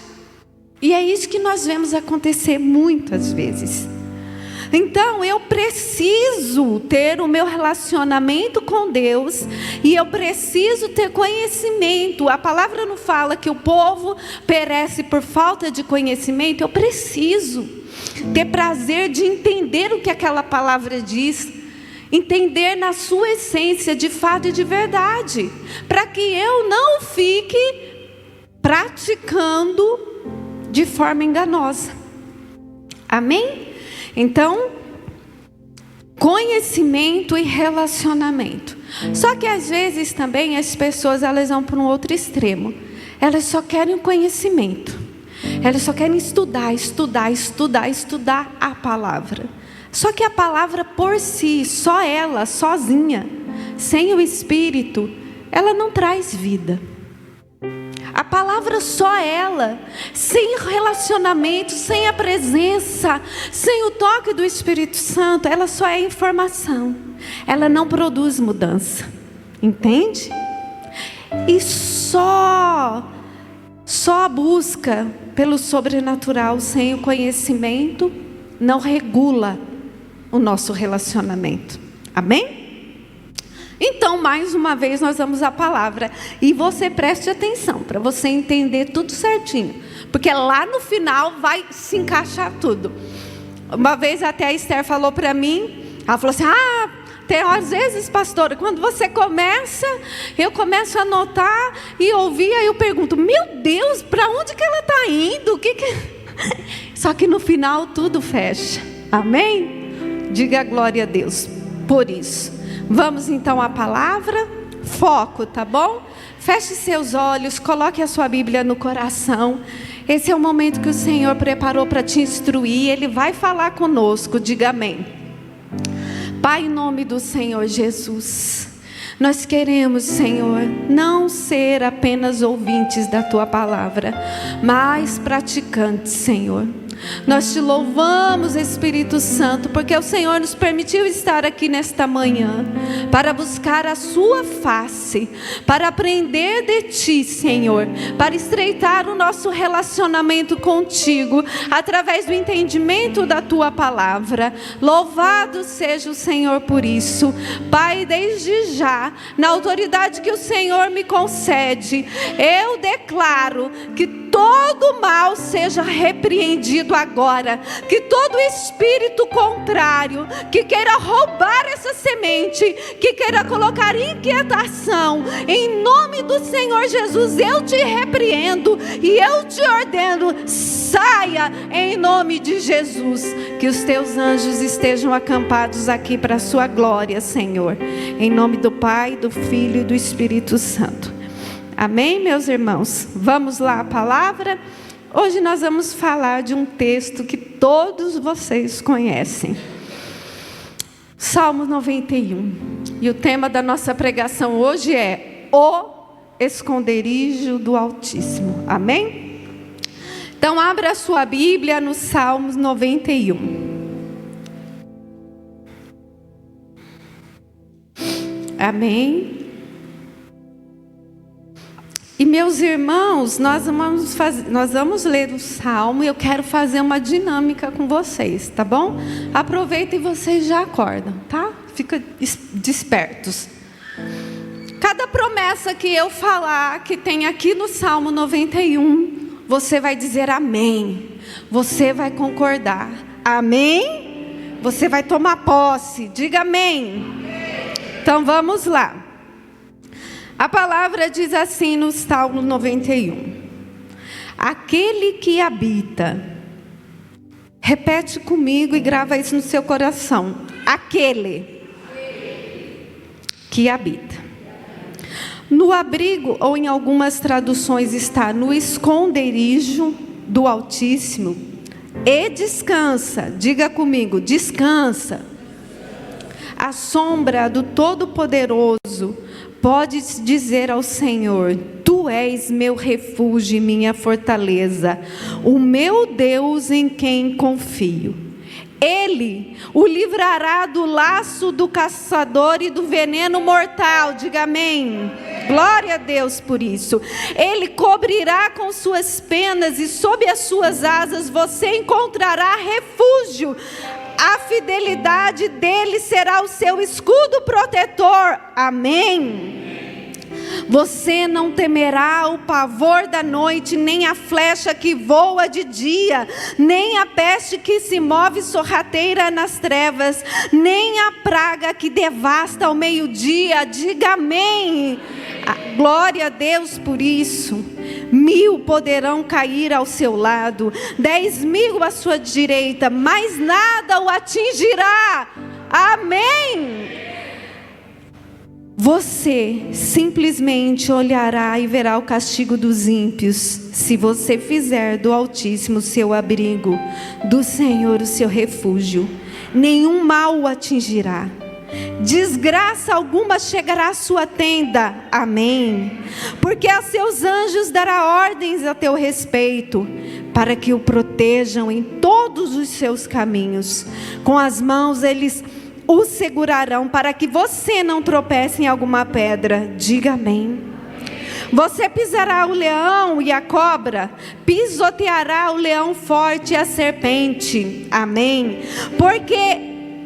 E é isso que nós vemos acontecer muitas vezes. Então eu preciso ter o meu relacionamento com Deus, e eu preciso ter conhecimento. A palavra não fala que o povo perece por falta de conhecimento. Eu preciso ter prazer de entender o que aquela palavra diz, entender na sua essência de fato e de verdade, para que eu não fique praticando de forma enganosa. Amém? Então, conhecimento e relacionamento. Só que às vezes também as pessoas, elas vão para um outro extremo. Elas só querem o conhecimento. Elas só querem estudar a palavra. Só que a palavra por si, só ela, sozinha, sem o Espírito, ela não traz vida. A palavra só ela, sem relacionamento, sem a presença, sem o toque do Espírito Santo, ela só é informação. Ela não produz mudança. Entende? E só a busca pelo sobrenatural sem o conhecimento não regula o nosso relacionamento. Amém? Então, mais uma vez, nós vamos à palavra. E você preste atenção, para você entender tudo certinho. Porque lá no final vai se encaixar tudo. Uma vez até a Esther falou para mim, ela falou assim, tem às vezes, pastora, quando você começa, eu começo a anotar e ouvir, aí eu pergunto, meu Deus, para onde que ela está indo? Só que no final tudo fecha. Amém? Diga glória a Deus por isso. Vamos então à palavra, foco, tá bom? Feche seus olhos, coloque a sua Bíblia no coração. Esse é o momento que o Senhor preparou para te instruir, Ele vai falar conosco, diga amém. Pai, em nome do Senhor Jesus, nós queremos, Senhor, não ser apenas ouvintes da Tua palavra, mas praticantes, Senhor. Nós te louvamos, Espírito Santo, porque o Senhor nos permitiu estar aqui nesta manhã para buscar a sua face, para aprender de ti, Senhor, para estreitar o nosso relacionamento contigo através do entendimento da tua palavra. Louvado seja o Senhor por isso. Pai, desde já, na autoridade que o Senhor me concede, eu declaro que todo mal seja repreendido agora, que todo espírito contrário que queira roubar essa semente, que queira colocar inquietação, em nome do Senhor Jesus, eu te repreendo e eu te ordeno, saia em nome de Jesus. Que os teus anjos estejam acampados aqui para a sua glória, Senhor, em nome do Pai, do Filho e do Espírito Santo. Amém, meus irmãos? Vamos lá à palavra. Hoje nós vamos falar de um texto que todos vocês conhecem. Salmo 91. E o tema da nossa pregação hoje é o esconderijo do Altíssimo. Amém? Então abra a sua Bíblia no Salmos 91. Amém? E meus irmãos, nós vamos ler o Salmo e eu quero fazer uma dinâmica com vocês, tá bom? Aproveitem e vocês já acordam, tá? Fica despertos. Cada promessa que eu falar, que tem aqui no Salmo 91, você vai dizer amém. Você vai concordar. Amém? Você vai tomar posse. Diga amém. Então vamos lá. A palavra diz assim no Salmo 91. Aquele que habita. Repete comigo e grava isso no seu coração. Aquele que habita. No abrigo, ou em algumas traduções está no esconderijo do Altíssimo, e descansa, diga comigo, descansa, à sombra do Todo-Poderoso. Podes dizer ao Senhor: Tu és meu refúgio e minha fortaleza, o meu Deus em quem confio. Ele o livrará do laço do caçador e do veneno mortal. Diga amém. Glória a Deus por isso. Ele cobrirá com suas penas e sob as suas asas você encontrará refúgio. A fidelidade dele será o seu escudo protetor. Amém. Você não temerá o pavor da noite, nem a flecha que voa de dia, nem a peste que se move sorrateira nas trevas, nem a praga que devasta ao meio-dia. Diga amém. Glória a Deus por isso. 1000 poderão cair ao seu lado, 10.000 à sua direita, mas nada o atingirá. Amém. Você simplesmente olhará e verá o castigo dos ímpios, se você fizer do Altíssimo seu abrigo, do Senhor o seu refúgio. Nenhum mal o atingirá, desgraça alguma chegará à sua tenda. Amém. Porque a seus anjos dará ordens a teu respeito, para que o protejam em todos os seus caminhos. Com as mãos eles o segurarão, para que você não tropece em alguma pedra. Diga amém. Você pisará o leão e a cobra, pisoteará o leão forte e a serpente. Amém. Porque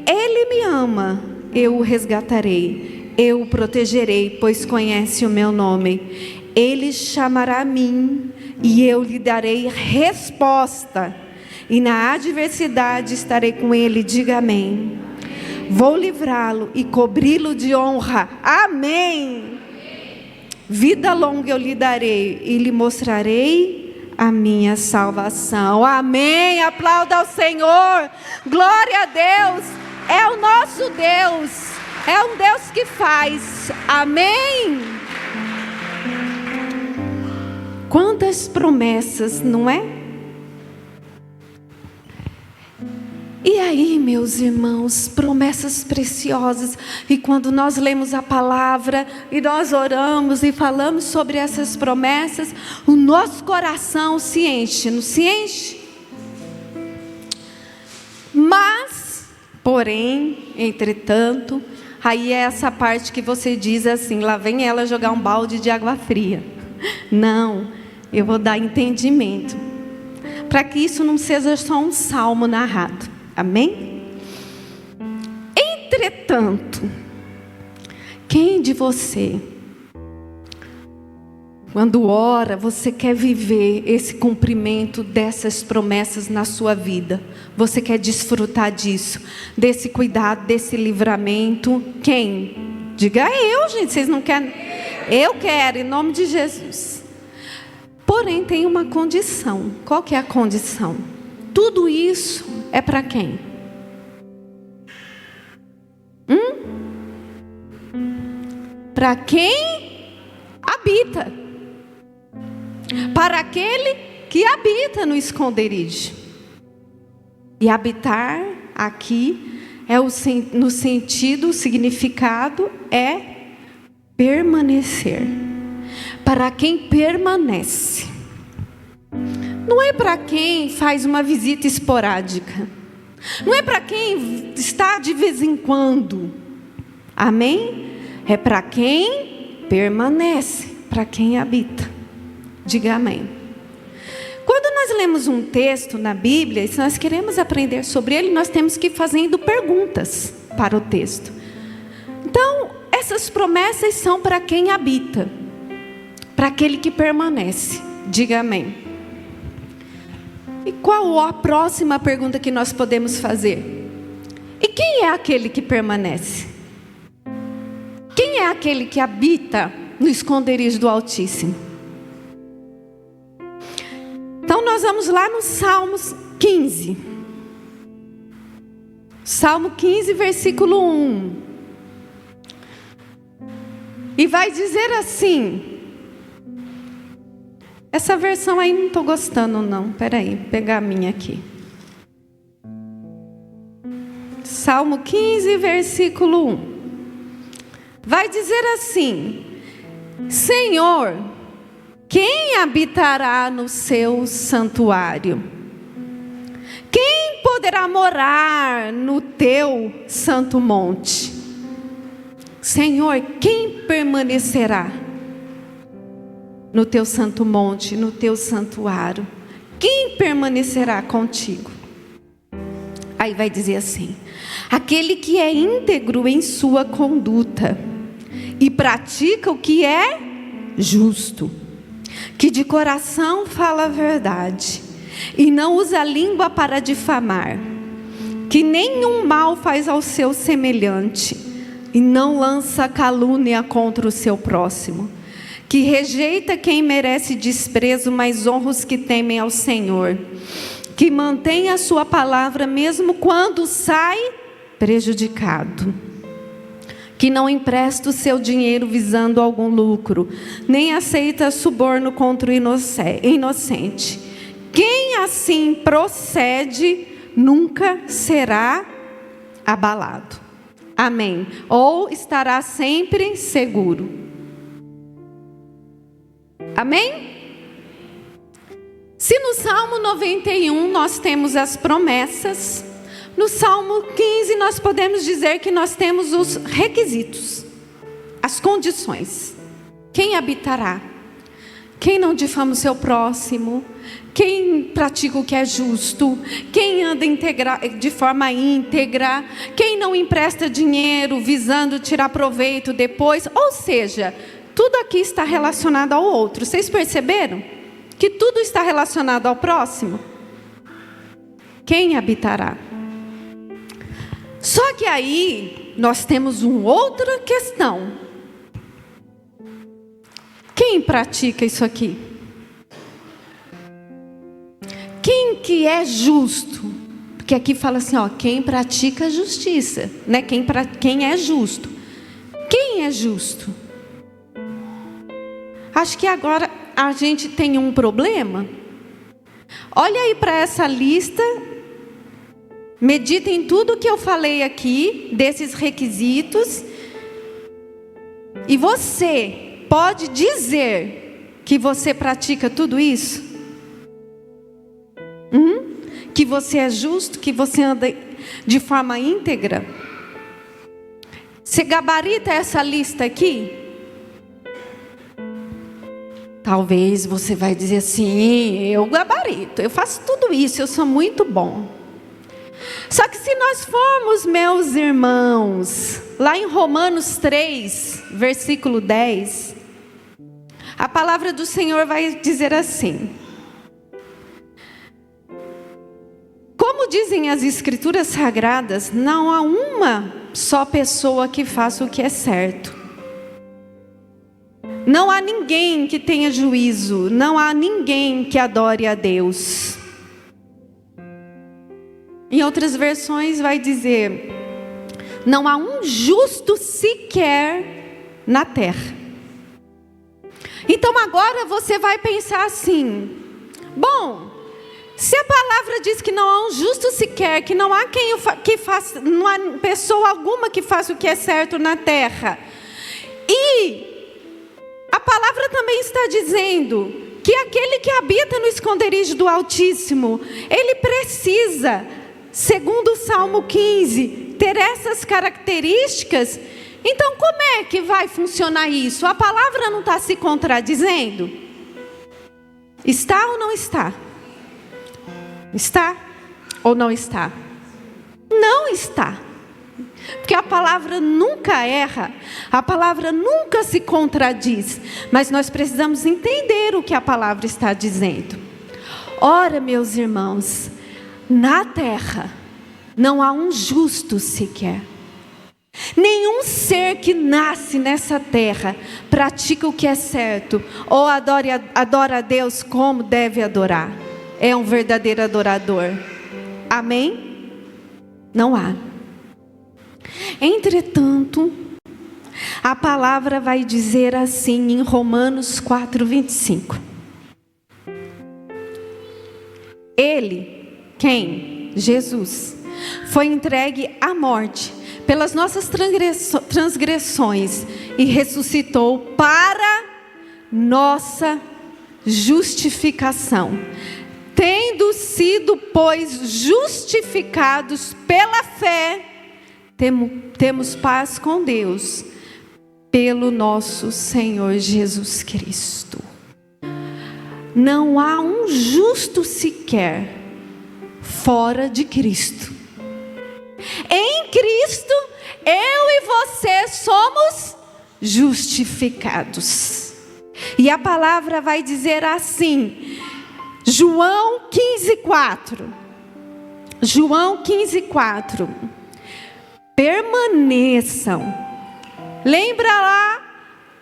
ele me ama, eu o resgatarei, eu o protegerei, pois conhece o meu nome. Ele chamará a mim e eu lhe darei resposta, e na adversidade estarei com ele. Diga amém. Vou livrá-lo e cobri-lo de honra. Amém. Vida longa eu lhe darei e lhe mostrarei a minha salvação. Amém. Aplauda ao Senhor. Glória a Deus. É o nosso Deus. É um Deus que faz. Amém. Quantas promessas, não é? E aí, meus irmãos, promessas preciosas. E quando nós lemos a palavra e nós oramos e falamos sobre essas promessas, o nosso coração se enche, não se enche? Mas, porém, entretanto, aí é essa parte que você diz assim: lá vem ela jogar um balde de água fria. Não, eu vou dar entendimento, para que isso não seja só um salmo narrado. Amém? Entretanto, quem de você, quando ora, você quer viver esse cumprimento dessas promessas na sua vida? Você quer desfrutar disso, desse cuidado, desse livramento? Quem? Diga eu, gente, vocês não querem? Eu quero, em nome de Jesus. Porém, tem uma condição. Qual que é a condição? Tudo isso é para quem? Para quem habita. Para aquele que habita no esconderijo. E habitar aqui é no sentido, o significado é permanecer. Para quem permanece. Não é para quem faz uma visita esporádica. Não é para quem está de vez em quando. Amém? É para quem permanece, para quem habita. Diga amém. Quando nós lemos um texto na Bíblia, e se nós queremos aprender sobre ele, nós temos que ir fazendo perguntas para o texto. Então, essas promessas são para quem habita, para aquele que permanece. Diga amém. E qual a próxima pergunta que nós podemos fazer? E quem é aquele que permanece? Quem é aquele que habita no esconderijo do Altíssimo? Então nós vamos lá no Salmos 15. Salmo 15, versículo 1. E vai dizer assim... Essa versão aí não estou gostando não. Espera aí, vou pegar a minha aqui. Salmo 15, versículo 1. Vai dizer assim: Senhor, quem habitará no seu santuário? Quem poderá morar no teu santo monte? Senhor, quem permanecerá no teu santo monte, no teu santuário? Quem permanecerá contigo? Aí vai dizer assim: aquele que é íntegro em sua conduta e pratica o que é justo, que de coração fala a verdade e não usa a língua para difamar, que nenhum mal faz ao seu semelhante e não lança calúnia contra o seu próximo, que rejeita quem merece desprezo, mas honra os que temem ao Senhor, que mantém a sua palavra mesmo quando sai prejudicado, que não empresta o seu dinheiro visando algum lucro, nem aceita suborno contra o inocente. Quem assim procede nunca será abalado. Amém. Ou estará sempre seguro. Amém? Se no Salmo 91 nós temos as promessas, no Salmo 15 nós podemos dizer que nós temos os requisitos, as condições. Quem habitará? Quem não difama o seu próximo? Quem pratica o que é justo? Quem anda de forma íntegra? Quem não empresta dinheiro visando tirar proveito depois? Ou seja, tudo aqui está relacionado ao outro. Vocês perceberam? Que tudo está relacionado ao próximo. Quem habitará? Só que aí nós temos uma outra questão. Quem pratica isso aqui? Quem que é justo? Porque aqui fala assim, ó, quem pratica a justiça, né? Quem é justo? Quem é justo? Acho que agora a gente tem um problema. Olha aí para essa lista. Medita em tudo que eu falei aqui, desses requisitos. E você pode dizer que você pratica tudo isso? Que você é justo, que você anda de forma íntegra? Você gabarita essa lista aqui? Talvez você vai dizer assim, eu gabarito, eu faço tudo isso, eu sou muito bom. Só que se nós formos, meus irmãos, lá em Romanos 3, versículo 10, a palavra do Senhor vai dizer assim: como dizem as Escrituras Sagradas, não há uma só pessoa que faça o que é certo. Não há ninguém que tenha juízo, não há ninguém que adore a Deus. Em outras versões vai dizer, não há um justo sequer na terra. Então agora você vai pensar assim, bom, se a palavra diz que não há um justo sequer, que não há que faça, não há pessoa alguma que faça o que é certo na terra, e a palavra também está dizendo que aquele que habita no esconderijo do Altíssimo, ele precisa, segundo o Salmo 15, ter essas características. Então como é que vai funcionar isso? A palavra não está se contradizendo? Está ou não está? Está ou não está? Não está. Porque a palavra nunca erra, a palavra nunca se contradiz, mas nós precisamos entender o que a palavra está dizendo. Ora, meus irmãos, na terra não há um justo sequer. Nenhum ser que nasce nessa terra pratica o que é certo ou adora a Deus como deve adorar. É um verdadeiro adorador. Amém? Não há. Entretanto, a palavra vai dizer assim em Romanos 4:25. Ele, quem? Jesus, foi entregue à morte pelas nossas transgressões e ressuscitou para nossa justificação. Tendo sido, pois, justificados pela fé, temos paz com Deus, pelo nosso Senhor Jesus Cristo. Não há um justo sequer fora de Cristo. Em Cristo, eu e você somos justificados. E a palavra vai dizer assim, João 15:4. João 15:4. Permaneçam. Lembra lá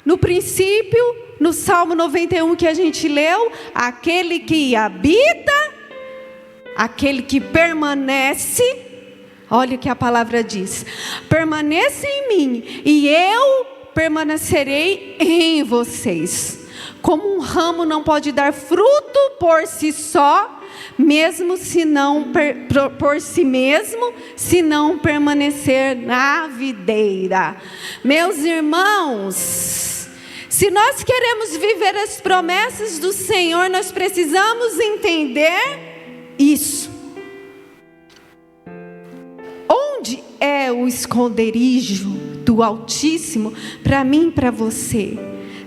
no princípio, no Salmo 91 que a gente leu? Aquele que habita, aquele que permanece. Olha o que a palavra diz. Permaneça em mim e eu permanecerei em vocês. Como um ramo não pode dar fruto por si só, mesmo se não por si mesmo, se não permanecer na videira. Meus irmãos, se nós queremos viver as promessas do Senhor, nós precisamos entender isso. Onde é o esconderijo do Altíssimo para mim e para você?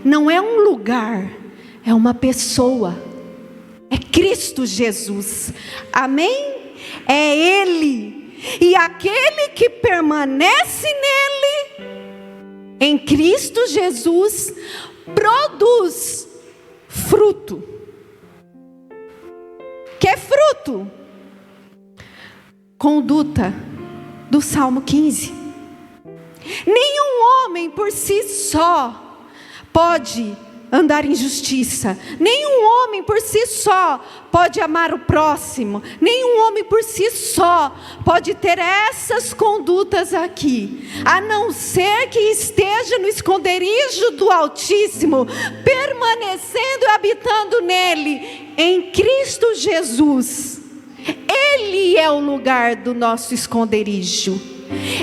Não é um lugar, é uma pessoa. É Cristo Jesus. Amém? É Ele. E aquele que permanece nele, em Cristo Jesus, produz fruto. Que fruto? Conduta do Salmo 15. Nenhum homem por si só pode andar em justiça. Nenhum homem por si só pode amar o próximo. Nenhum homem por si só pode ter essas condutas aqui, a não ser que esteja no esconderijo do Altíssimo, permanecendo e habitando nele, em Cristo Jesus. Ele é o lugar do nosso esconderijo.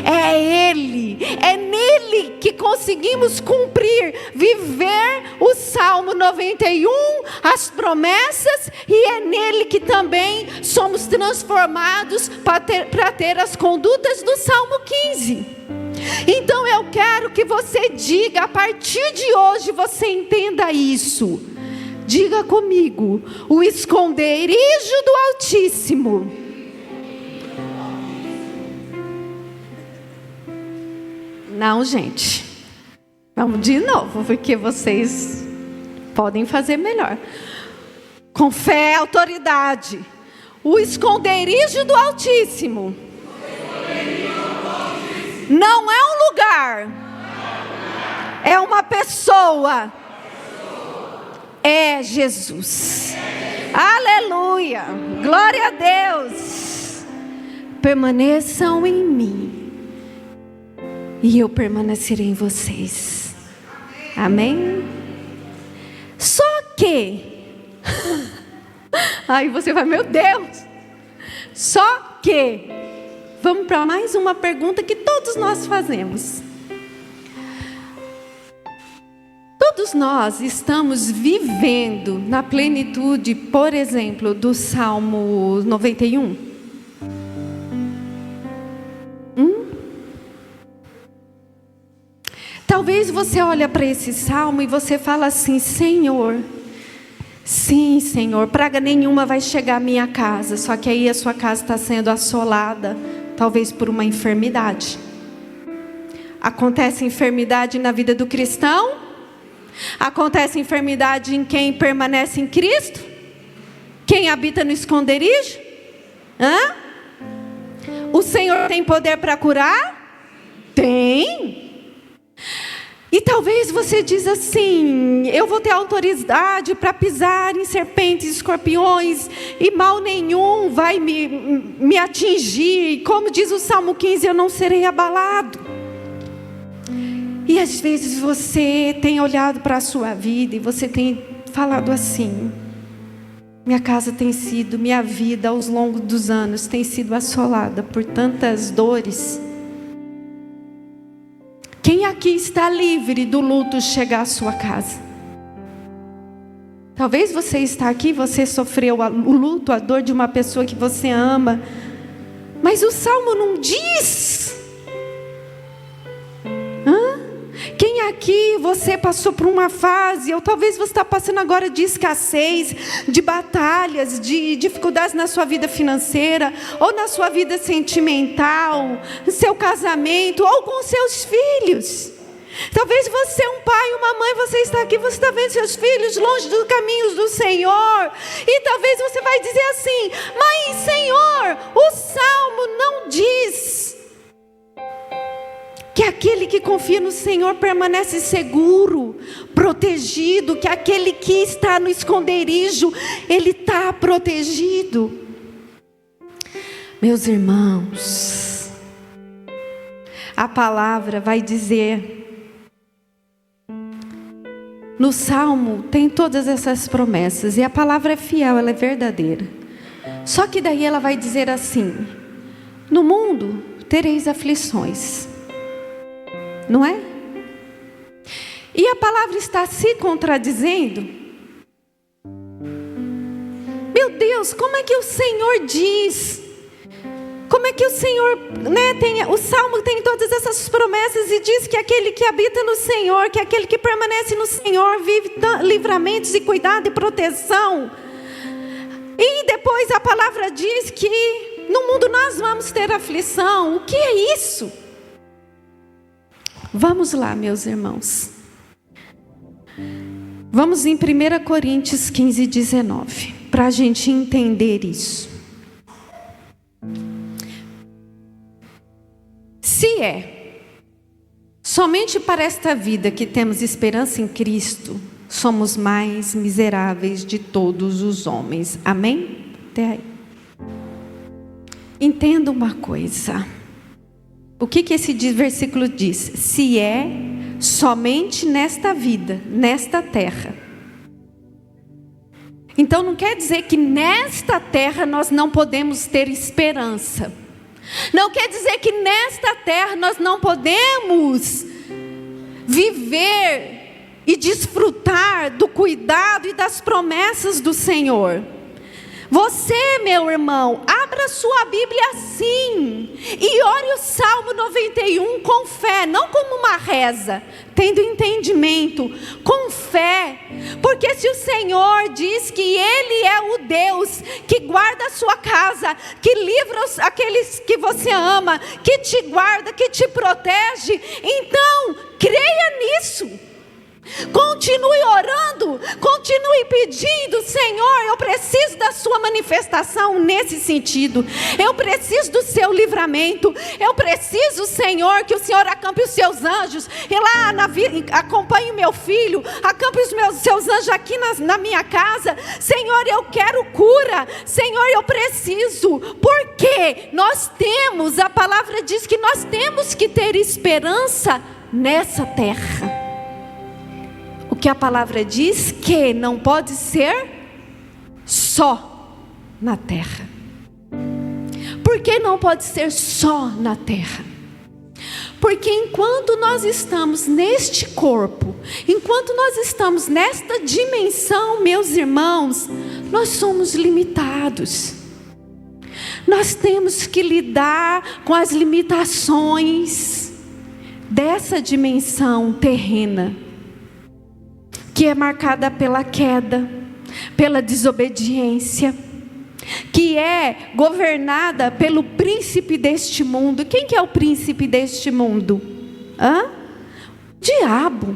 É Ele, é nele que conseguimos cumprir, viver o Salmo 91, as promessas, e é nele que também somos transformados para ter as condutas do Salmo 15. Então eu quero que você diga, a partir de hoje você entenda isso. Diga comigo: o esconderijo do Altíssimo. Não, gente. Vamos de novo, porque vocês podem fazer melhor. Com fé e autoridade. O esconderijo do Altíssimo. Não é um lugar. É uma pessoa. É Jesus. Aleluia. Glória a Deus. Permaneçam em mim e eu permanecerei em vocês. Amém? Só que aí você vai, meu Deus. Só que vamos para mais uma pergunta que todos nós fazemos. Todos nós estamos vivendo na plenitude, por exemplo, do Salmo 91? Talvez você olhe para esse salmo e você fala assim: Senhor, sim, Senhor, praga nenhuma vai chegar à minha casa. Só que aí a sua casa está sendo assolada, talvez por uma enfermidade. Acontece enfermidade na vida do cristão? Acontece enfermidade em quem permanece em Cristo? Quem habita no esconderijo? O Senhor tem poder para curar? Tem. E talvez você diz assim: eu vou ter autoridade para pisar em serpentes e escorpiões, e mal nenhum vai me atingir. Como diz o Salmo 15, eu não serei abalado. E às vezes você tem olhado para a sua vida e você tem falado assim: Minha casa tem sido, minha vida ao longo dos anos tem sido assolada por tantas dores. Quem aqui está livre do luto chegar à sua casa? Talvez você está aqui, você sofreu o luto, a dor de uma pessoa que você ama. Mas o Salmo não diz. Quem aqui você passou por uma fase, ou talvez você está passando agora de escassez, de batalhas, de dificuldades na sua vida financeira, ou na sua vida sentimental, no seu casamento, ou com seus filhos. Talvez você é um pai, uma mãe, você está aqui, você está vendo seus filhos longe dos caminhos do Senhor. E talvez você vai dizer assim: mas Senhor, o Salmo não diz que aquele que confia no Senhor permanece seguro, protegido, que aquele que está no esconderijo, ele está protegido. Meus irmãos, a palavra vai dizer, no Salmo tem todas essas promessas, e a palavra é fiel, ela é verdadeira. Só que daí ela vai dizer assim: no mundo tereis aflições. Não é? E a palavra está se contradizendo. Meu Deus, como é que o Senhor diz? Como é que o Senhor, o Salmo tem todas essas promessas e diz que aquele que habita no Senhor, que aquele que permanece no Senhor, vive livramentos e cuidado e proteção. E depois a palavra diz que no mundo nós vamos ter aflição. O que é isso? Vamos lá, meus irmãos. Vamos em 1 Coríntios 15, 19, para a gente entender isso. Se é somente para esta vida que temos esperança em Cristo, somos mais miseráveis de todos os homens. Amém? Até aí. Entenda uma coisa. O que esse versículo diz? Se é somente nesta vida, nesta terra. Então não quer dizer que nesta terra nós não podemos ter esperança. Não quer dizer que nesta terra nós não podemos viver e desfrutar do cuidado e das promessas do Senhor. Você, meu irmão, abra sua Bíblia assim e ore o Salmo 91 com fé, não como uma reza, tendo entendimento, com fé. Porque se o Senhor diz que Ele é o Deus que guarda a sua casa, que livra aqueles que você ama, que te guarda, que te protege, então creia nisso. Continue orando, continue pedindo: Senhor, eu preciso da sua manifestação nesse sentido, eu preciso do seu livramento, eu preciso, Senhor, que o Senhor acampe os seus anjos, e lá acompanhe o meu filho, acampe os seus anjos aqui na minha casa. Senhor, eu quero cura, Senhor, eu preciso, porque nós temos, a palavra diz que nós temos que ter esperança nessa terra. O que a palavra diz que não pode ser só na terra. Por que não pode ser só na terra? Porque enquanto nós estamos neste corpo, enquanto nós estamos nesta dimensão, meus irmãos, nós somos limitados. Nós temos que lidar com as limitações dessa dimensão terrena, que é marcada pela queda, pela desobediência, que é governada pelo príncipe deste mundo. Quem que é o príncipe deste mundo? Diabo.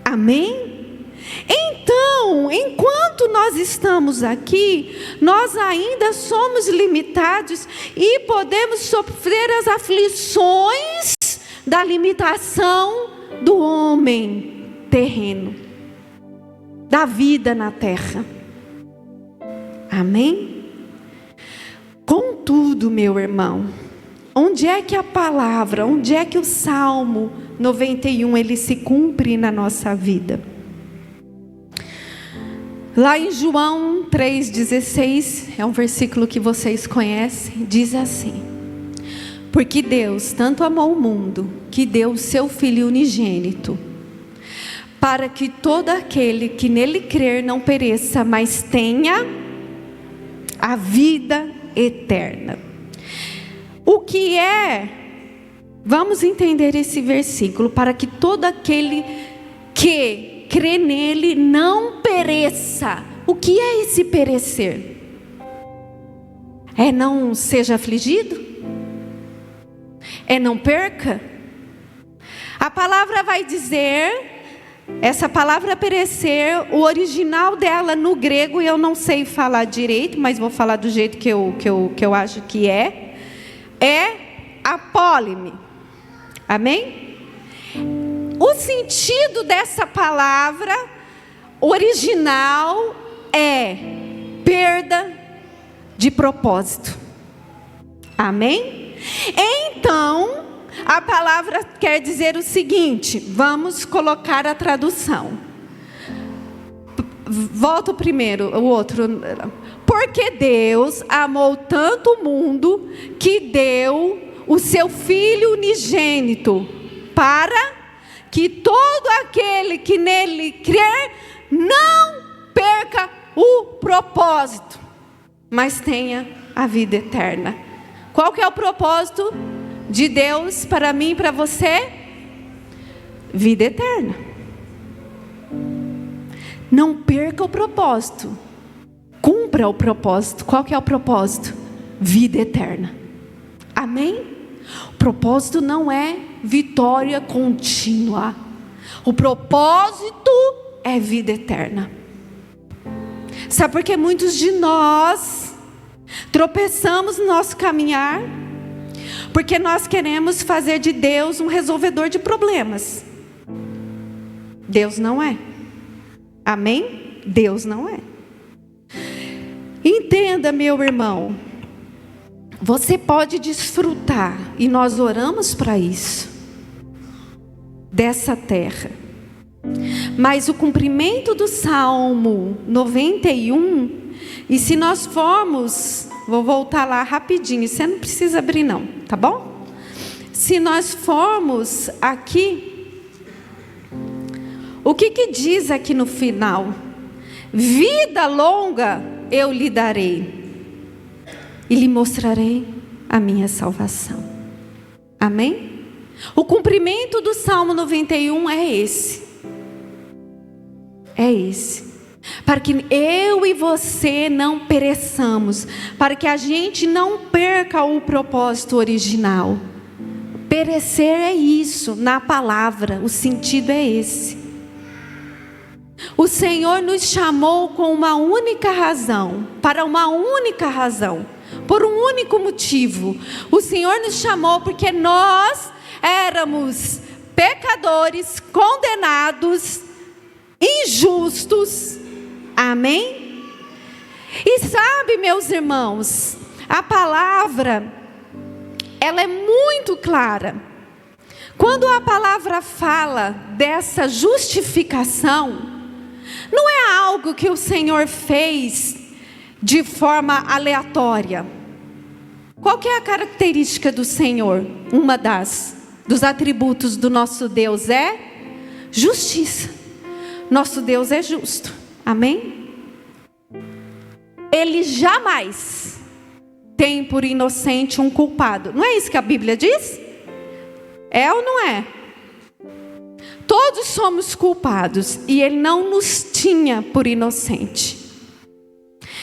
Amém? Então, enquanto nós estamos aqui, nós ainda somos limitados e podemos sofrer as aflições da limitação do homem terreno, da vida na terra. Amém? Contudo, meu irmão, onde é que a palavra, onde é que o Salmo 91 ele se cumpre na nossa vida? Lá em João 3,16, é um versículo que vocês conhecem, diz assim: porque Deus tanto amou o mundo, que deu o seu Filho unigênito, para que todo aquele que nele crer não pereça, mas tenha a vida eterna. O que é? Vamos entender esse versículo. Para que todo aquele que crê nele não pereça. O que é esse perecer? É não seja afligido? É não perca? A palavra vai dizer, essa palavra perecer, o original dela no grego, eu não sei falar direito, mas vou falar do jeito que eu acho que é apólime. Amém? O sentido dessa palavra original é perda de propósito. Amém? Então, a palavra quer dizer o seguinte, vamos colocar a tradução. Volta primeiro, o outro. Porque Deus amou tanto o mundo que deu o seu Filho unigênito, para que todo aquele que nele crer não perca o propósito, mas tenha a vida eterna. Qual que é o propósito de Deus para mim e para você? Vida eterna. Não perca o propósito, cumpra o propósito. Qual que é o propósito? Vida eterna. Amém? O propósito não é vitória contínua. O propósito é vida eterna. Sabe por que muitos de nós tropeçamos no nosso caminhar? Porque nós queremos fazer de Deus um resolvedor de problemas. Deus não é. Amém? Deus não é. Entenda, meu irmão. Você pode desfrutar, e nós oramos para isso, dessa terra. Mas o cumprimento do Salmo 91, e se nós formos, vou voltar lá rapidinho, você não precisa abrir não, tá bom? Se nós formos aqui, o que diz aqui no final? Vida longa eu lhe darei, e lhe mostrarei a minha salvação. Amém? O cumprimento do Salmo 91 é esse. É esse. Para que eu e você não pereçamos. Para que a gente não perca o propósito original. Perecer é isso, na palavra. O sentido é esse. O Senhor nos chamou com uma única razão. Para uma única razão. Por um único motivo. O Senhor nos chamou porque nós éramos pecadores, condenados, injustos. Amém? E sabe, meus irmãos, a palavra, ela é muito clara. Quando a palavra fala dessa justificação, não é algo que o Senhor fez de forma aleatória. Qual que é a característica do Senhor? Uma dos atributos do nosso Deus é justiça. Nosso Deus é justo. Amém? Ele jamais tem por inocente um culpado. Não é isso que a Bíblia diz? É ou não é? Todos somos culpados e Ele não nos tinha por inocente.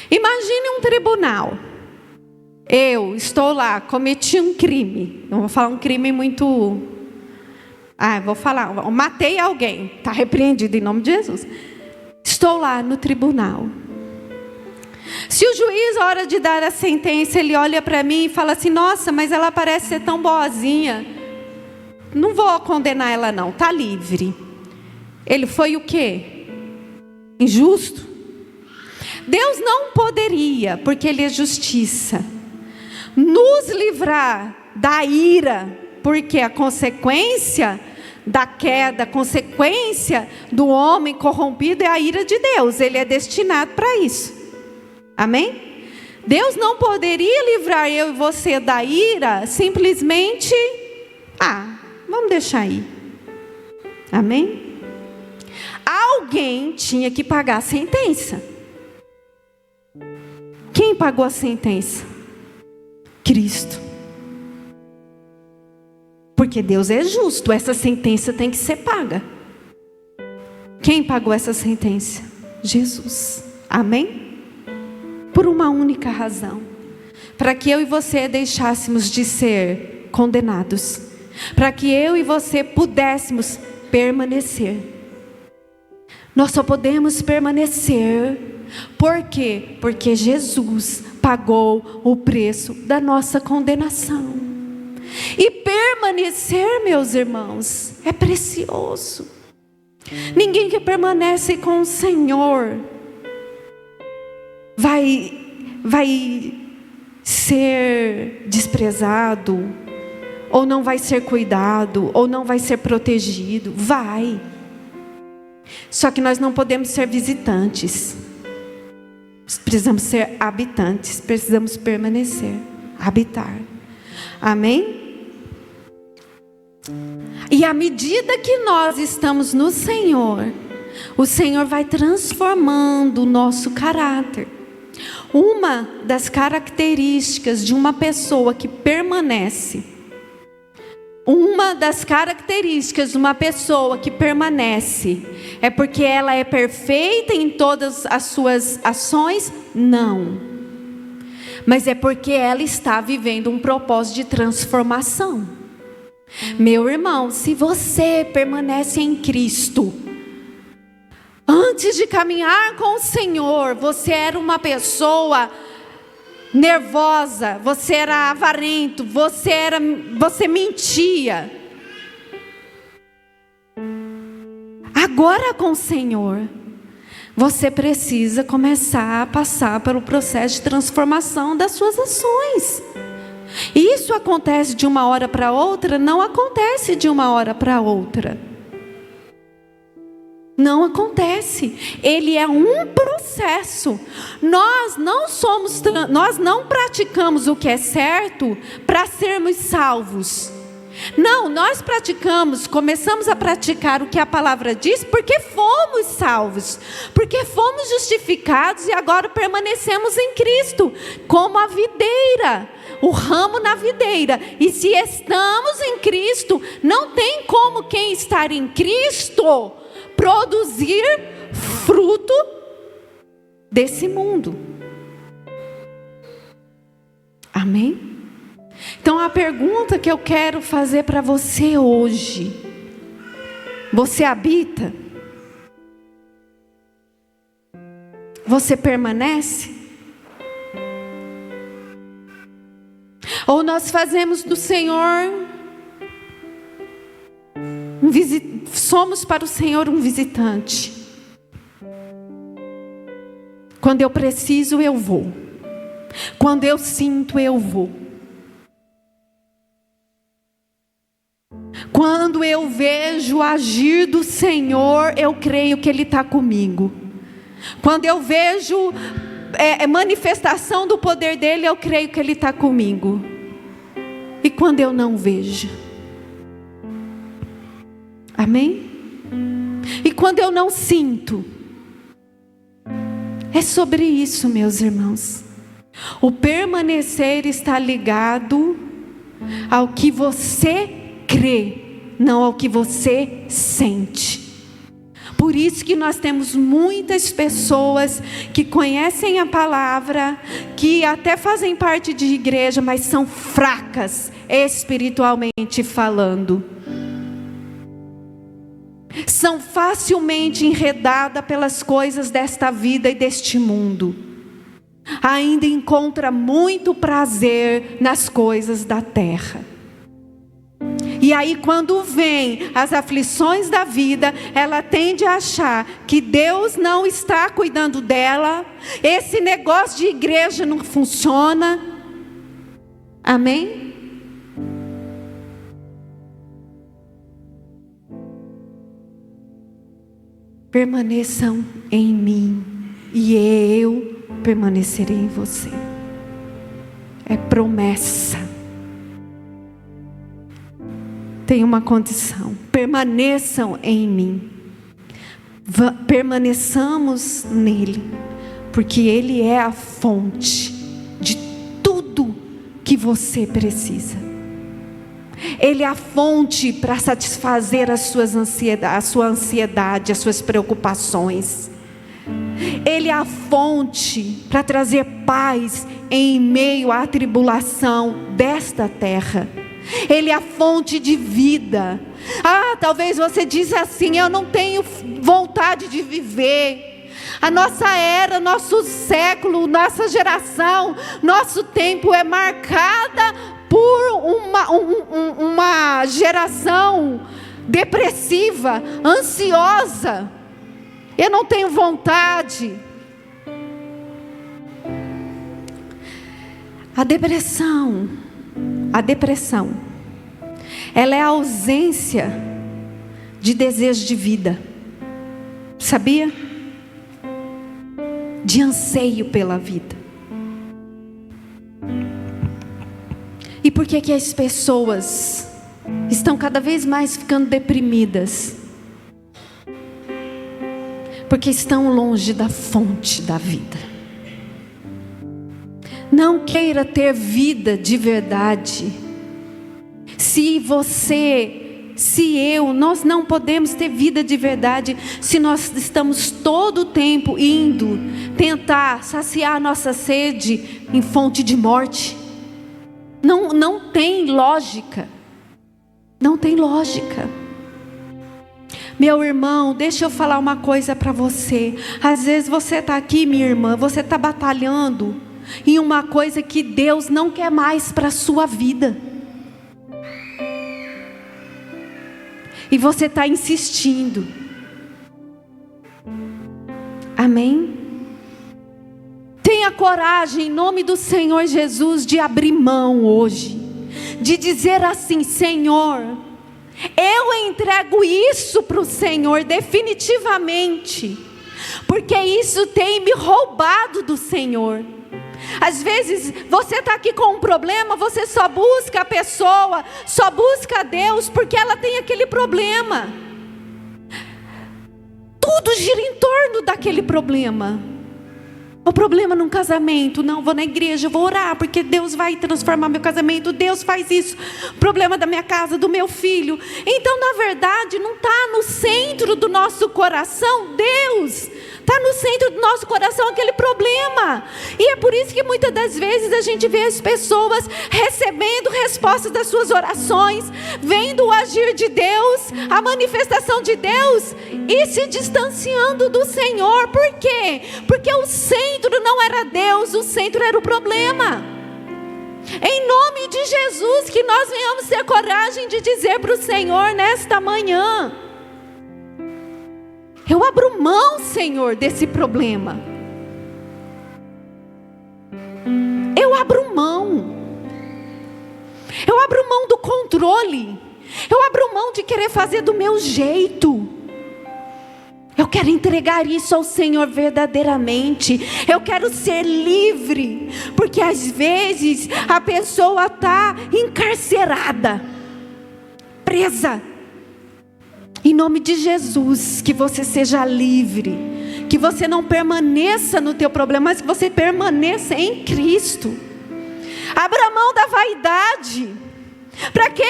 Imagine um tribunal. Eu estou lá, cometi um crime. Eu vou falar um crime muito... eu matei alguém. Está repreendido em nome de Jesus. Estou lá no tribunal. Se o juiz, na hora de dar a sentença, ele olha para mim e fala assim: nossa, mas ela parece ser tão boazinha. Não vou condenar ela não, está livre. Ele foi o quê? Injusto? Deus não poderia, porque Ele é justiça, nos livrar da ira, porque a consequência da queda, a consequência do homem corrompido é a ira de Deus. Ele é destinado para isso. Amém? Deus não poderia livrar eu e você da ira simplesmente, vamos deixar aí. Amém? Alguém tinha que pagar a sentença. Quem pagou a sentença? Cristo. Porque Deus é justo, essa sentença tem que ser paga. Quem pagou essa sentença? Jesus. Amém? Por uma única razão. Para que eu e você deixássemos de ser condenados. Para que eu e você pudéssemos permanecer. Nós só podemos permanecer. Por quê? Porque Jesus pagou o preço da nossa condenação. E permanecer, meus irmãos, é precioso. Ninguém que permanece com o Senhor vai ser desprezado, ou não vai ser cuidado, ou não vai ser protegido. Vai. Só que nós não podemos ser visitantes. Precisamos ser habitantes, precisamos permanecer, habitar. Amém? E à medida que nós estamos no Senhor, o Senhor vai transformando o nosso caráter. Uma das características de uma pessoa que permanece, é porque ela é perfeita em todas as suas ações? Não. Mas é porque ela está vivendo um propósito de transformação. Meu irmão, se você permanece em Cristo, antes de caminhar com o Senhor, você era uma pessoa nervosa, você era avarento, você mentia. Agora com o Senhor, você precisa começar a passar pelo processo de transformação das suas ações. Isso acontece de uma hora para outra? Não acontece de uma hora para outra. Não acontece. Ele é um processo. Nós não praticamos o que é certo para sermos salvos. Não, nós começamos a praticar o que a palavra diz porque fomos salvos, porque fomos justificados e agora permanecemos em Cristo, como a videira, o ramo na videira. E se estamos em Cristo, não tem como quem está em Cristo produzir fruto desse mundo. Amém? Então a pergunta que eu quero fazer para você hoje: você habita? Você permanece? Ou nós fazemos do Senhor somos para o Senhor um visitante? Quando eu preciso, eu vou. Quando eu sinto, eu vou. Quando eu vejo o agir do Senhor, eu creio que Ele está comigo. Quando eu vejo manifestação do poder dEle, eu creio que Ele está comigo. E quando eu não vejo? Amém? E quando eu não sinto? É sobre isso, meus irmãos. O permanecer está ligado ao que você crê, não ao que você sente. Por isso que nós temos muitas pessoas que conhecem a palavra, que até fazem parte de igreja, mas são fracas espiritualmente falando. São facilmente enredadas pelas coisas desta vida e deste mundo. Ainda encontra muito prazer nas coisas da terra. E aí quando vem as aflições da vida, ela tende a achar que Deus não está cuidando dela. Esse negócio de igreja não funciona. Amém? permaneçam em mim e eu permanecerei em você. É promessa. Tem uma condição: permaneçam em mim. Permaneçamos nele, porque ele é a fonte de tudo que você precisa. Ele é a fonte para satisfazer a sua ansiedade, as suas preocupações. Ele é a fonte para trazer paz em meio à tribulação desta terra. Ele é a fonte de vida. Talvez você diz assim: eu não tenho vontade de viver. A nossa era, nosso século, nossa geração, nosso tempo é marcada por uma geração depressiva, ansiosa. Eu não tenho vontade. A depressão, ela é a ausência de desejo de vida. Sabia? De anseio pela vida. E por que as pessoas estão cada vez mais ficando deprimidas? Porque estão longe da fonte da vida. Não queira ter vida de verdade. Nós não podemos ter vida de verdade se nós estamos todo o tempo indo tentar saciar a nossa sede em fonte de morte. Não tem lógica. Não tem lógica. Meu irmão, deixa eu falar uma coisa para você. Às vezes você está aqui, minha irmã, você está batalhando em uma coisa que Deus não quer mais para a sua vida. E você está insistindo. Amém? Tenha coragem, em nome do Senhor Jesus, de abrir mão hoje. De dizer assim: Senhor, eu entrego isso para o Senhor definitivamente. Porque isso tem me roubado do Senhor. Às vezes você está aqui com um problema, você só busca a pessoa, só busca a Deus porque ela tem aquele problema. Tudo gira em torno daquele problema. O problema num casamento: não, vou na igreja, vou orar porque Deus vai transformar meu casamento, Deus faz isso. O problema da minha casa, do meu filho. Então, na verdade, não está no centro do nosso coração Deus. Está no centro do nosso coração aquele problema. E é por isso que muitas das vezes a gente vê as pessoas recebendo respostas das suas orações, vendo o agir de Deus, a manifestação de Deus, e se distanciando do Senhor. Por quê? Porque o centro não era Deus, o centro era o problema. Em nome de Jesus, que nós venhamos ter coragem de dizer para o Senhor nesta manhã: eu abro mão, Senhor, desse problema. Eu abro mão. Eu abro mão do controle. Eu abro mão de querer fazer do meu jeito. Eu quero entregar isso ao Senhor verdadeiramente. Eu quero ser livre. Porque às vezes a pessoa está encarcerada, presa. Em nome de Jesus, que você seja livre. Que você não permaneça no teu problema, mas que você permaneça em Cristo. Abra mão da vaidade. Para que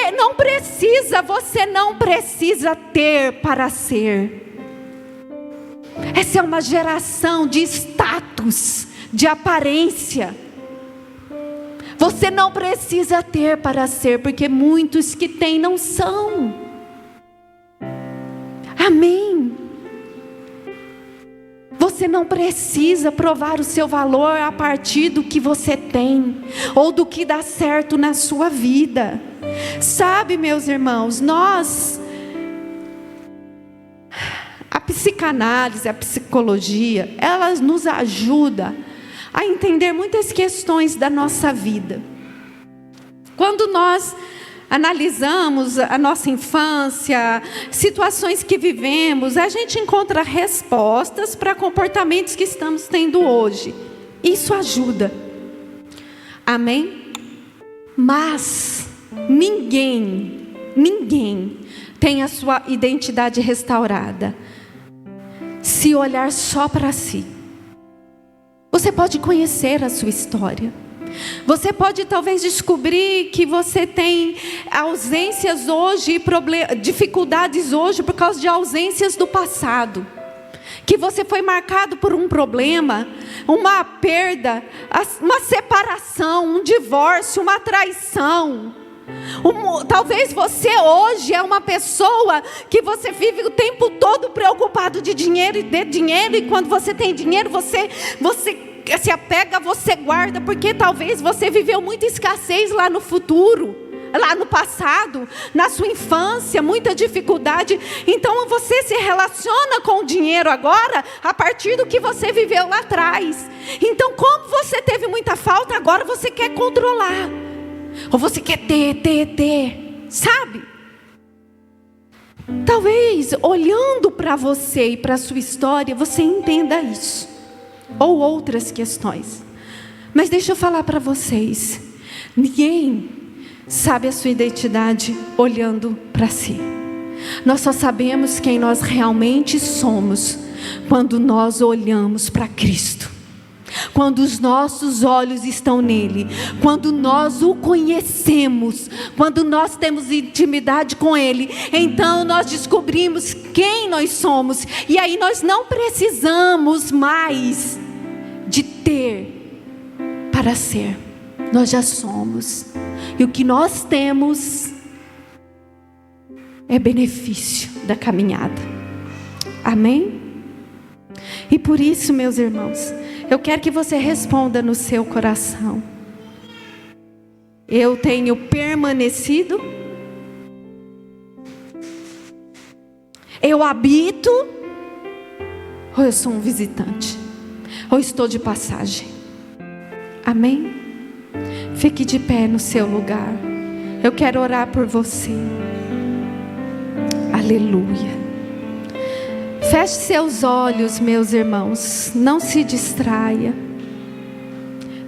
você não precisa ter para ser. Essa é uma geração de status, de aparência. Você não precisa ter para ser, porque muitos que têm não são. Amém. Você não precisa provar o seu valor a partir do que você tem, ou do que dá certo na sua vida. Sabe, meus irmãos, a psicanálise, a psicologia, elas nos ajudam a entender muitas questões da nossa vida. Quando nós analisamos a nossa infância, situações que vivemos, a gente encontra respostas para comportamentos que estamos tendo hoje. Isso ajuda. Amém? Mas ninguém tem a sua identidade restaurada se olhar só para si. Você pode conhecer a sua história. Você pode talvez descobrir que você tem ausências hoje, dificuldades hoje por causa de ausências do passado. Que você foi marcado por um problema, uma perda, uma separação, um divórcio, uma traição. Talvez você hoje é uma pessoa que você vive o tempo todo preocupado de dinheiro, e quando você tem dinheiro, você se apega, você guarda, porque talvez você viveu muita escassez lá no futuro, lá no passado, na sua infância, muita dificuldade. Então você se relaciona com o dinheiro agora a partir do que você viveu lá atrás. Então, como você teve muita falta, agora você quer controlar, ou você quer ter, sabe? Talvez olhando para você e para a sua história, você entenda isso, ou outras questões. Mas deixa eu falar para vocês, ninguém sabe a sua identidade olhando para si. Nós só sabemos quem nós realmente somos quando nós olhamos para Cristo. Quando os nossos olhos estão nele, quando nós o conhecemos, quando nós temos intimidade com ele, então nós descobrimos quem nós somos. E aí nós não precisamos mais de ter para ser. Nós já somos. E o que nós temos é benefício da caminhada. Amém? E por isso, meus irmãos, eu quero que você responda no seu coração: eu tenho permanecido? Eu habito? Ou eu sou um visitante? Ou estou de passagem? Amém? Fique de pé no seu lugar. Eu quero orar por você. Aleluia. Feche seus olhos, meus irmãos. Não se distraia.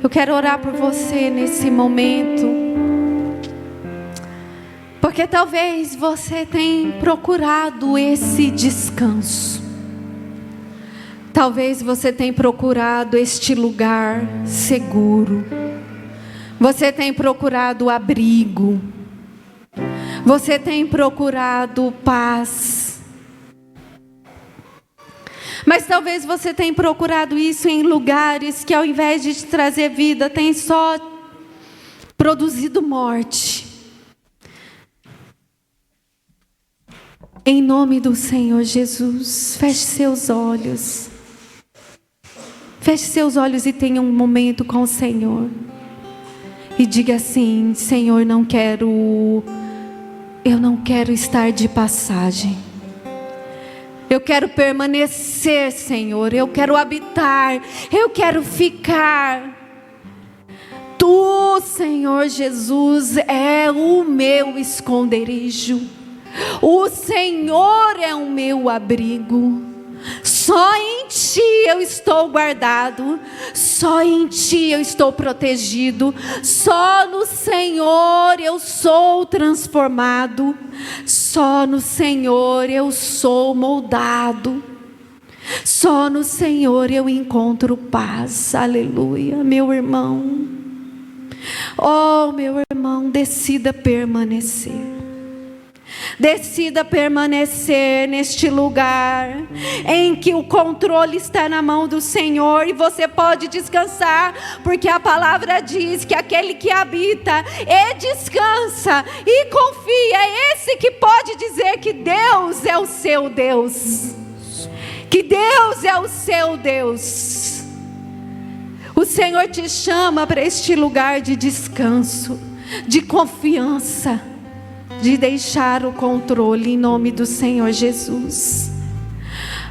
Eu quero orar por você nesse momento. Porque talvez você tenha procurado esse descanso. Talvez você tenha procurado este lugar seguro. Você tem procurado abrigo. Você tem procurado paz. Mas talvez você tenha procurado isso em lugares que, ao invés de te trazer vida, tem só produzido morte. Em nome do Senhor Jesus, feche seus olhos. Feche seus olhos e tenha um momento com o Senhor. E diga assim: Senhor, eu não quero estar de passagem. Eu quero permanecer, Senhor. Eu quero habitar. Eu quero ficar. Tu, Senhor Jesus, é o meu esconderijo. O Senhor é o meu abrigo. Só em Ti eu estou guardado. Só em Ti eu estou protegido. Só no Senhor eu sou transformado. Só no Senhor eu sou moldado. Só no Senhor eu encontro paz. Aleluia, meu irmão. Oh, meu irmão, decida permanecer. Decida permanecer neste lugar em que o controle está na mão do Senhor, e você pode descansar, porque a palavra diz que aquele que habita e descansa e confia, é esse que pode dizer que Deus é o seu Deus. Que Deus é o seu Deus. O Senhor te chama para este lugar de descanso, de confiança, de deixar o controle em nome do Senhor Jesus.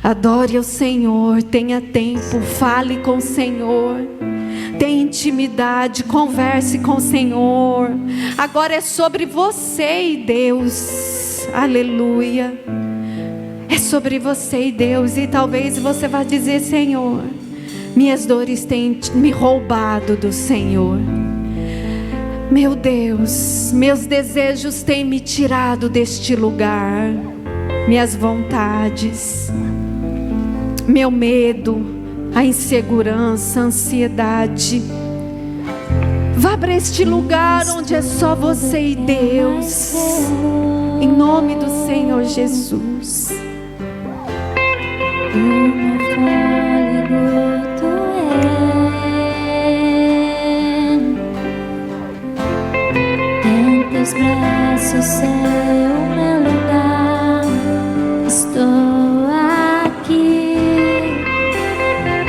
Adore ao Senhor, tenha tempo, fale com o Senhor. Tenha intimidade, converse com o Senhor. Agora é sobre você e Deus. Aleluia. É sobre você e Deus. E talvez você vá dizer: Senhor, minhas dores têm me roubado do Senhor. Meu Deus, meus desejos têm me tirado deste lugar. Minhas vontades, meu medo, a insegurança, a ansiedade. Vá para este lugar onde é só você e Deus. Em nome do Senhor Jesus. O meu fôlego tu és. Em teus braços é o meu lugar. Estou aqui.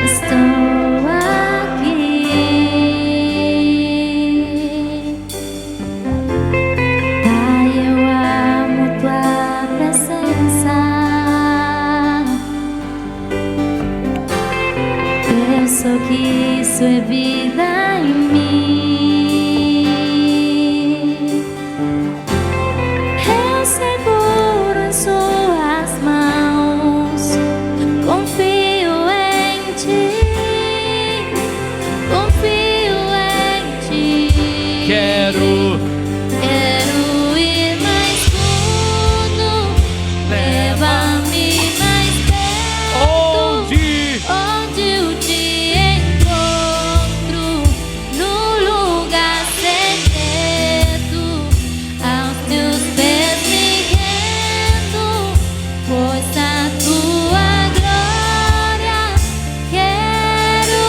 Estou aqui. Pai, eu amo tua presença. Teu sorriso é vida em mim. Eu seguro em suas mãos. Confio em ti. Confio em ti. Quero ir mais fundo. Leva-me mais perto. Onde eu te encontro, no lugar secreto, aos teus pés me rendo, pois a tua glória quero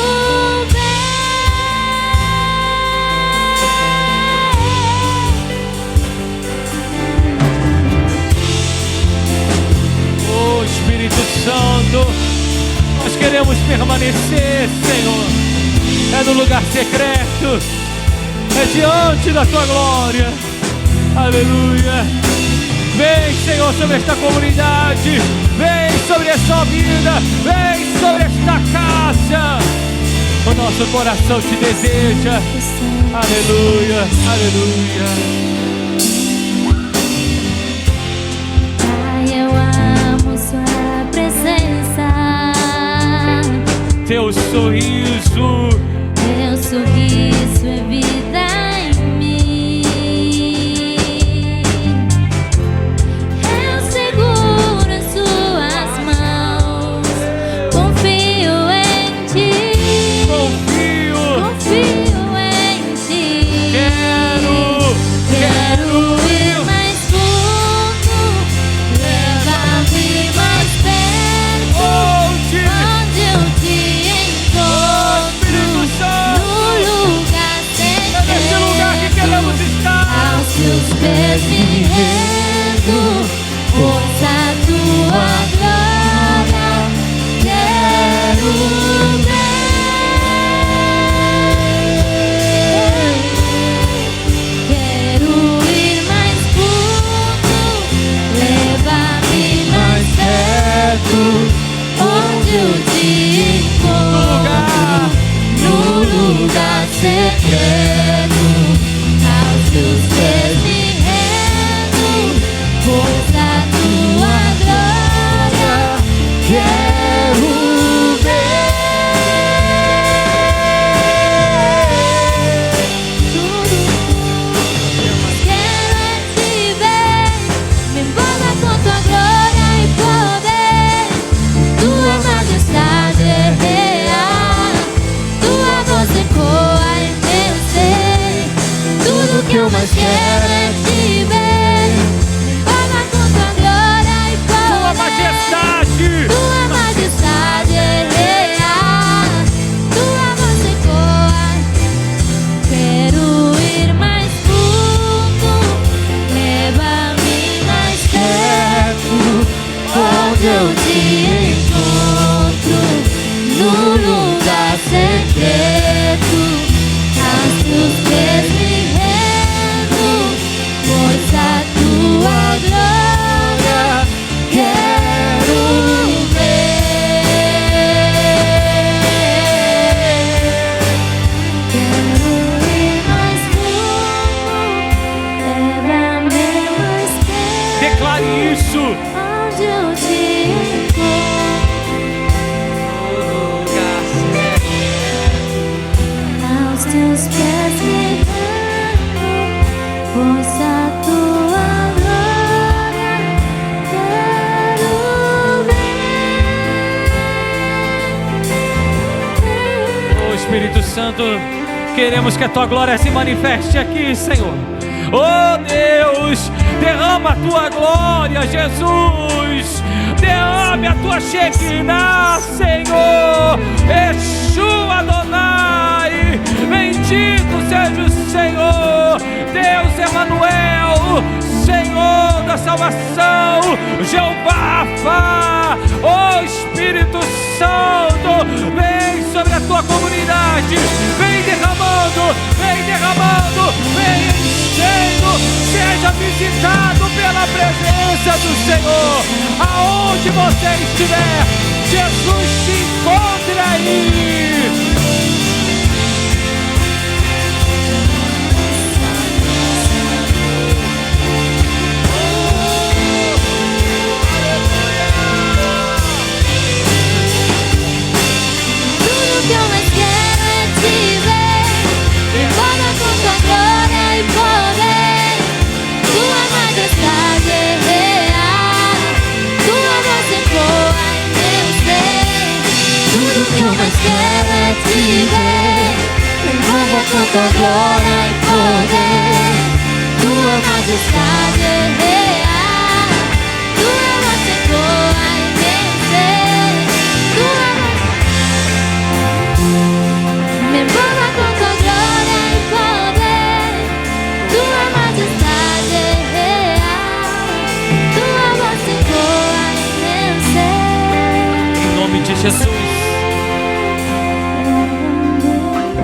Oh Espírito Santo, nós queremos permanecer, Senhor. É no lugar secreto, é diante da tua glória. Aleluia. Vem, Senhor, sobre esta comunidade. Vem sobre esta vida. Vem sobre esta casa. O nosso coração te deseja. Aleluia, aleluia. Pai, eu amo sua presença. Teu sorriso é vida em mim. Eu seguro em suas mãos. Confio em ti. confio. Confio em ti. Quero ir mais fundo. Leva-me mais perto. Onde eu te encontro, Espírito Santo, no lugar é nesse lugar que secreto, queremos estar. aos teus pés me rendo, pois a tua glória quero ver. Quero ir mais fundo, leva-me mais perto, onde eu te encontro, no lugar secreto, aos teus pés me rendo, pois a Santo, queremos que a tua glória se manifeste aqui, Senhor. Oh Deus, derrama a tua glória, Jesus. Derrame a tua Shekinah, Senhor. Yeshua Adonai, bendito seja o Senhor, Deus Emanuel, Senhor da salvação, Jeová Rafa. Oh Espírito Santo, vem sobre a tua comunidade, vem derramando, vem enchendo, seja visitado pela presença do Senhor. Aonde você estiver, Jesus te encontra aí. Tudo que eu mais quero é te ver, envolva com tua glória e poder. Tua majestade é real, tua voz ecoa em meu ser. Tudo que eu mais quero é te ver, envolva com tua glória e poder. Tua majestade é real, tua voz ecoa em meu ser. Me envolva com tua glória e poder. Tua majestade é real, tua voz ecoa em meu ser. Em nome de Jesus,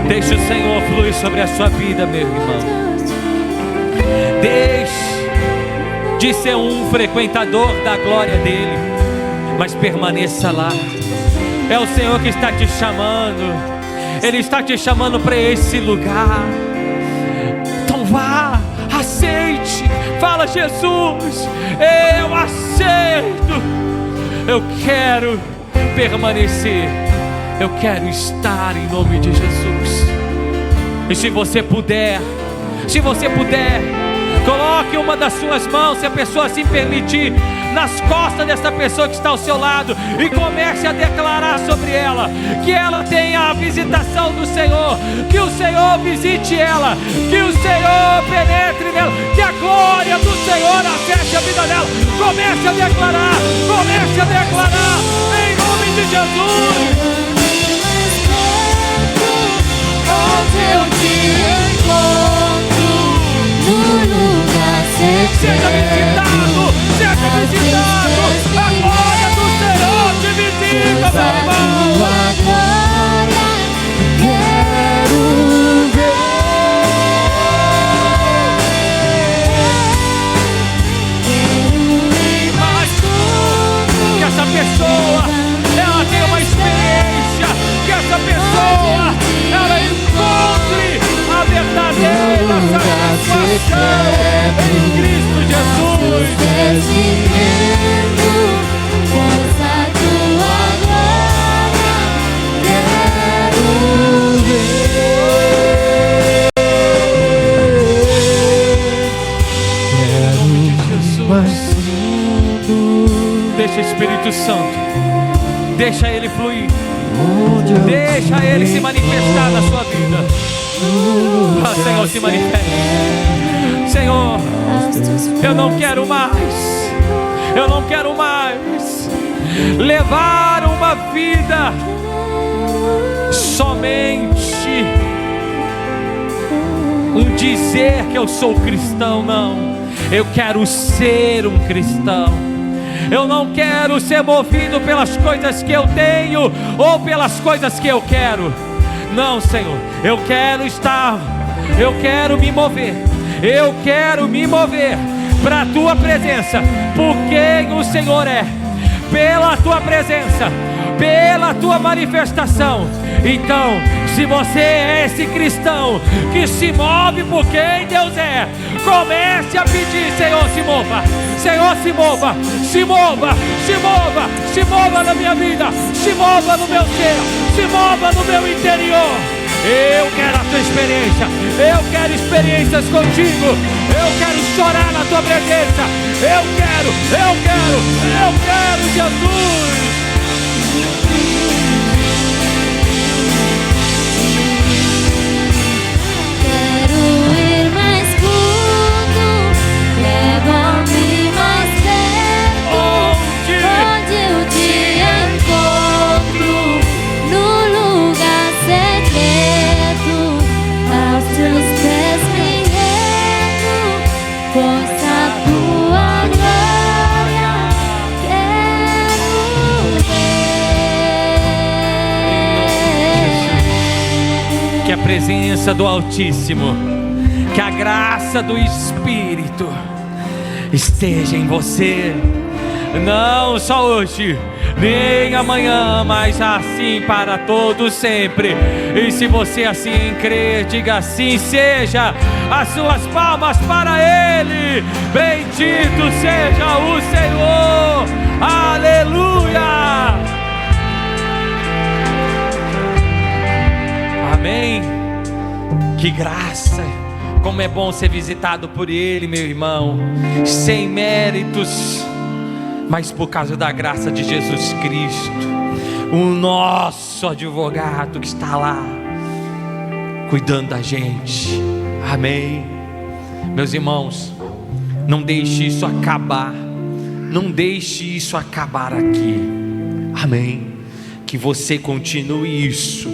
deixe o Senhor fluir sobre a sua vida, meu irmão. Deixe de ser um frequentador da glória dele, mas permaneça lá. É o Senhor que está te chamando, Ele está te chamando para esse lugar. Então vá, aceite, fala: Jesus, eu aceito, eu quero permanecer, eu quero estar em nome de Jesus. E se você puder, coloque uma das suas mãos, se a pessoa assim permitir, nas costas dessa pessoa que está ao seu lado, e comece a declarar sobre ela, que ela tenha a visitação do Senhor, que o Senhor visite ela, que o Senhor penetre nela, que a glória do Senhor acesse a vida dela. Comece a declarar, em nome de Jesus. Onde eu te encontro, no lugar secreto, Seja visitado, a glória do Senhor te visita, meu irmão. tua glória quero ver. Quero ir mais fundo, Que essa pessoa, ela tenha uma experiência, que essa pessoa, ela encontre a verdadeira satisfação em Cristo Jesus. descendo, força tua glória quero ver. Deixa o Espírito Santo, deixa Ele fluir, deixa Ele se manifestar na sua vida. Ah, Senhor, se manifeste. Senhor, eu não quero mais levar uma vida somente um dizer que eu sou cristão. Não, eu quero ser um cristão. Eu não quero ser movido pelas coisas que eu tenho ou pelas coisas que eu quero. Não, Senhor, eu quero me mover para a tua presença, por quem o Senhor é, pela tua presença, pela tua manifestação. Então, se você é esse cristão que se move por quem Deus é, comece a pedir: Senhor, se mova, Senhor, se mova, se mova, se mova, se mova na minha vida, se mova no meu ser, se mova no meu interior. Eu quero a tua experiência, eu quero experiências contigo, eu quero chorar na tua presença, eu quero, Jesus. força tua glória quero ver. Que a presença do Altíssimo, que a graça do Espírito esteja em você, não só hoje, nem amanhã, mas assim para todos sempre. E se você assim crer, diga assim seja. As suas palmas para Ele. Bendito seja o Senhor. Aleluia. Amém. Que graça. Como é bom ser visitado por Ele, meu irmão, sem méritos, mas por causa da graça de Jesus Cristo, o nosso advogado que está lá, cuidando da gente. Amém. Meus irmãos, não deixe isso acabar, não deixe isso acabar aqui. Amém. Que você continue isso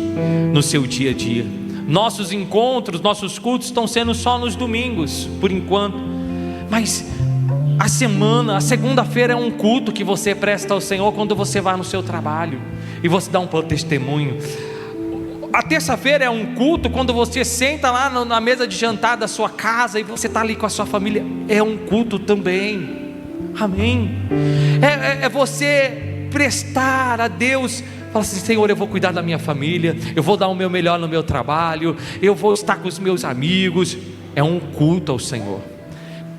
no seu dia a dia. Nossos encontros, nossos cultos estão sendo só nos domingos, por enquanto. Mas a segunda-feira é um culto que você presta ao Senhor quando você vai no seu trabalho e você dá um testemunho. A terça-feira é um culto quando você senta lá na mesa de jantar da sua casa e você está ali com a sua família. É um culto também. Amém. É você prestar a Deus. Fala assim: Senhor, eu vou cuidar da minha família, eu vou dar o meu melhor no meu trabalho, eu vou estar com os meus amigos. É um culto ao Senhor.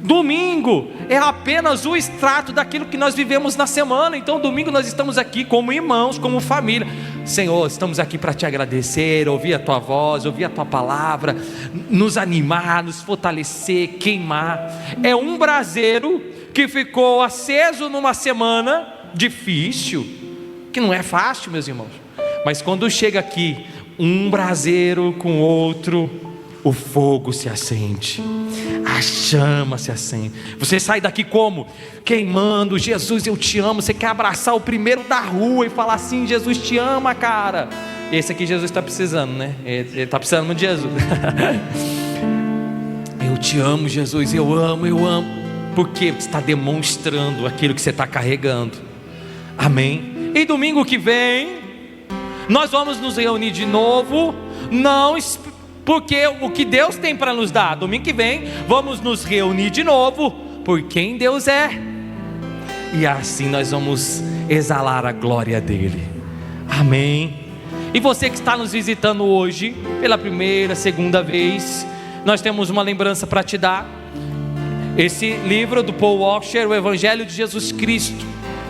Domingo é apenas o extrato daquilo que nós vivemos na semana. Então domingo nós estamos aqui como irmãos, como família. Senhor, estamos aqui para te agradecer, ouvir a tua voz, ouvir a tua palavra, nos animar, nos fortalecer, queimar. É um braseiro que ficou aceso numa semana difícil, que não é fácil, meus irmãos. Mas quando chega aqui um braseiro com outro, o fogo se acende, a chama se acende. Você sai daqui como? Queimando. Jesus, eu te amo. Você quer abraçar o primeiro da rua e falar assim: Jesus te ama, cara. Esse aqui Jesus está precisando, né? Ele está precisando muito de Jesus. Eu te amo, Jesus, eu amo. Porque você está demonstrando aquilo que você está carregando. Amém. E domingo que vem nós vamos nos reunir de novo. Não, porque o que Deus tem para nos dar. Domingo que vem vamos nos reunir de novo por quem Deus é, e assim nós vamos exalar a glória dele. Amém. E você que está nos visitando hoje pela primeira, segunda vez, nós temos uma lembrança para te dar. Esse livro do Paul Washer, o Evangelho de Jesus Cristo,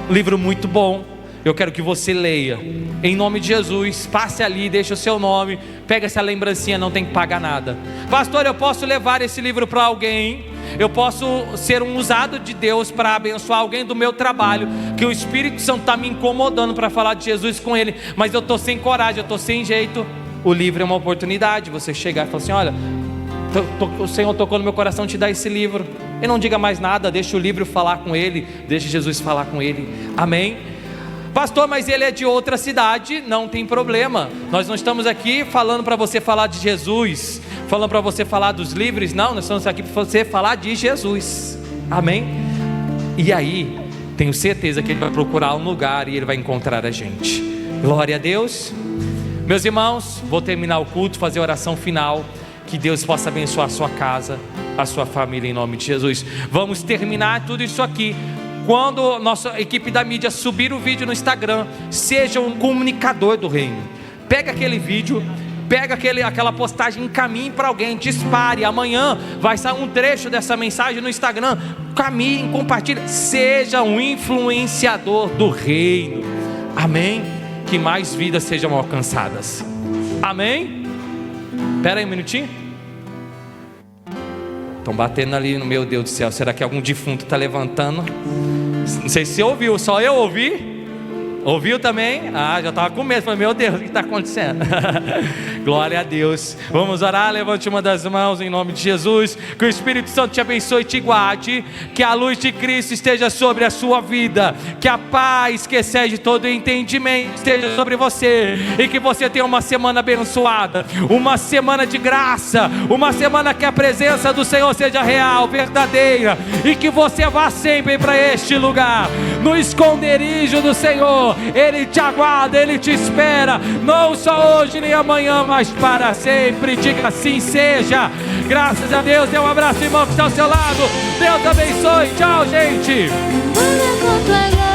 livro muito bom. Eu quero que você leia, em nome de Jesus. Passe ali, deixa o seu nome, pega essa lembrancinha, não tem que pagar nada. Pastor, eu posso levar esse livro para alguém? Eu posso ser um usado de Deus para abençoar alguém do meu trabalho, que o Espírito Santo está me incomodando para falar de Jesus com ele, mas eu estou sem coragem, eu estou sem jeito. O livro é uma oportunidade, você chegar e falar assim: olha, o Senhor tocou no meu coração te dar esse livro. E não diga mais nada, deixa o livro falar com ele, deixa Jesus falar com ele. Amém? Pastor, mas ele é de outra cidade. Não tem problema, nós não estamos aqui falando para você falar de Jesus, falando para você falar dos livros. Não, nós estamos aqui para você falar de Jesus. Amém? E aí, tenho certeza que ele vai procurar um lugar e ele vai encontrar a gente. Glória a Deus. Meus irmãos, vou terminar o culto, fazer a oração final. Que Deus possa abençoar a sua casa, a sua família, em nome de Jesus. Vamos terminar tudo isso aqui. Quando nossa equipe da mídia subir o vídeo no Instagram, seja um comunicador do reino. Pega aquele vídeo, pega aquela postagem, encaminhe para alguém, dispare. Amanhã vai sair um trecho dessa mensagem no Instagram. Caminhe, compartilhe. Seja um influenciador do reino. Amém? Que mais vidas sejam alcançadas. Amém? Espera aí um minutinho. Estão batendo ali no meu Deus do céu. Será que algum defunto está levantando? Não sei se você ouviu, só eu ouvi. Ouviu também? Ah, já estava com medo. Falei: meu Deus, o que está acontecendo? Glória a Deus. Vamos orar, levante uma das mãos em nome de Jesus. Que o Espírito Santo te abençoe e te guarde. Que a luz de Cristo esteja sobre a sua vida. Que a paz que excede todo entendimento esteja sobre você. E que você tenha uma semana abençoada, uma semana de graça, uma semana que a presença do Senhor seja real, verdadeira. E que você vá sempre para este lugar, no esconderijo do Senhor. Ele te aguarda, Ele te espera, não só hoje nem amanhã, mas para sempre. Diga assim seja. Graças a Deus. Dê um abraço, irmão, que está ao seu lado. Deus abençoe. Tchau, gente. Muda com tua glória.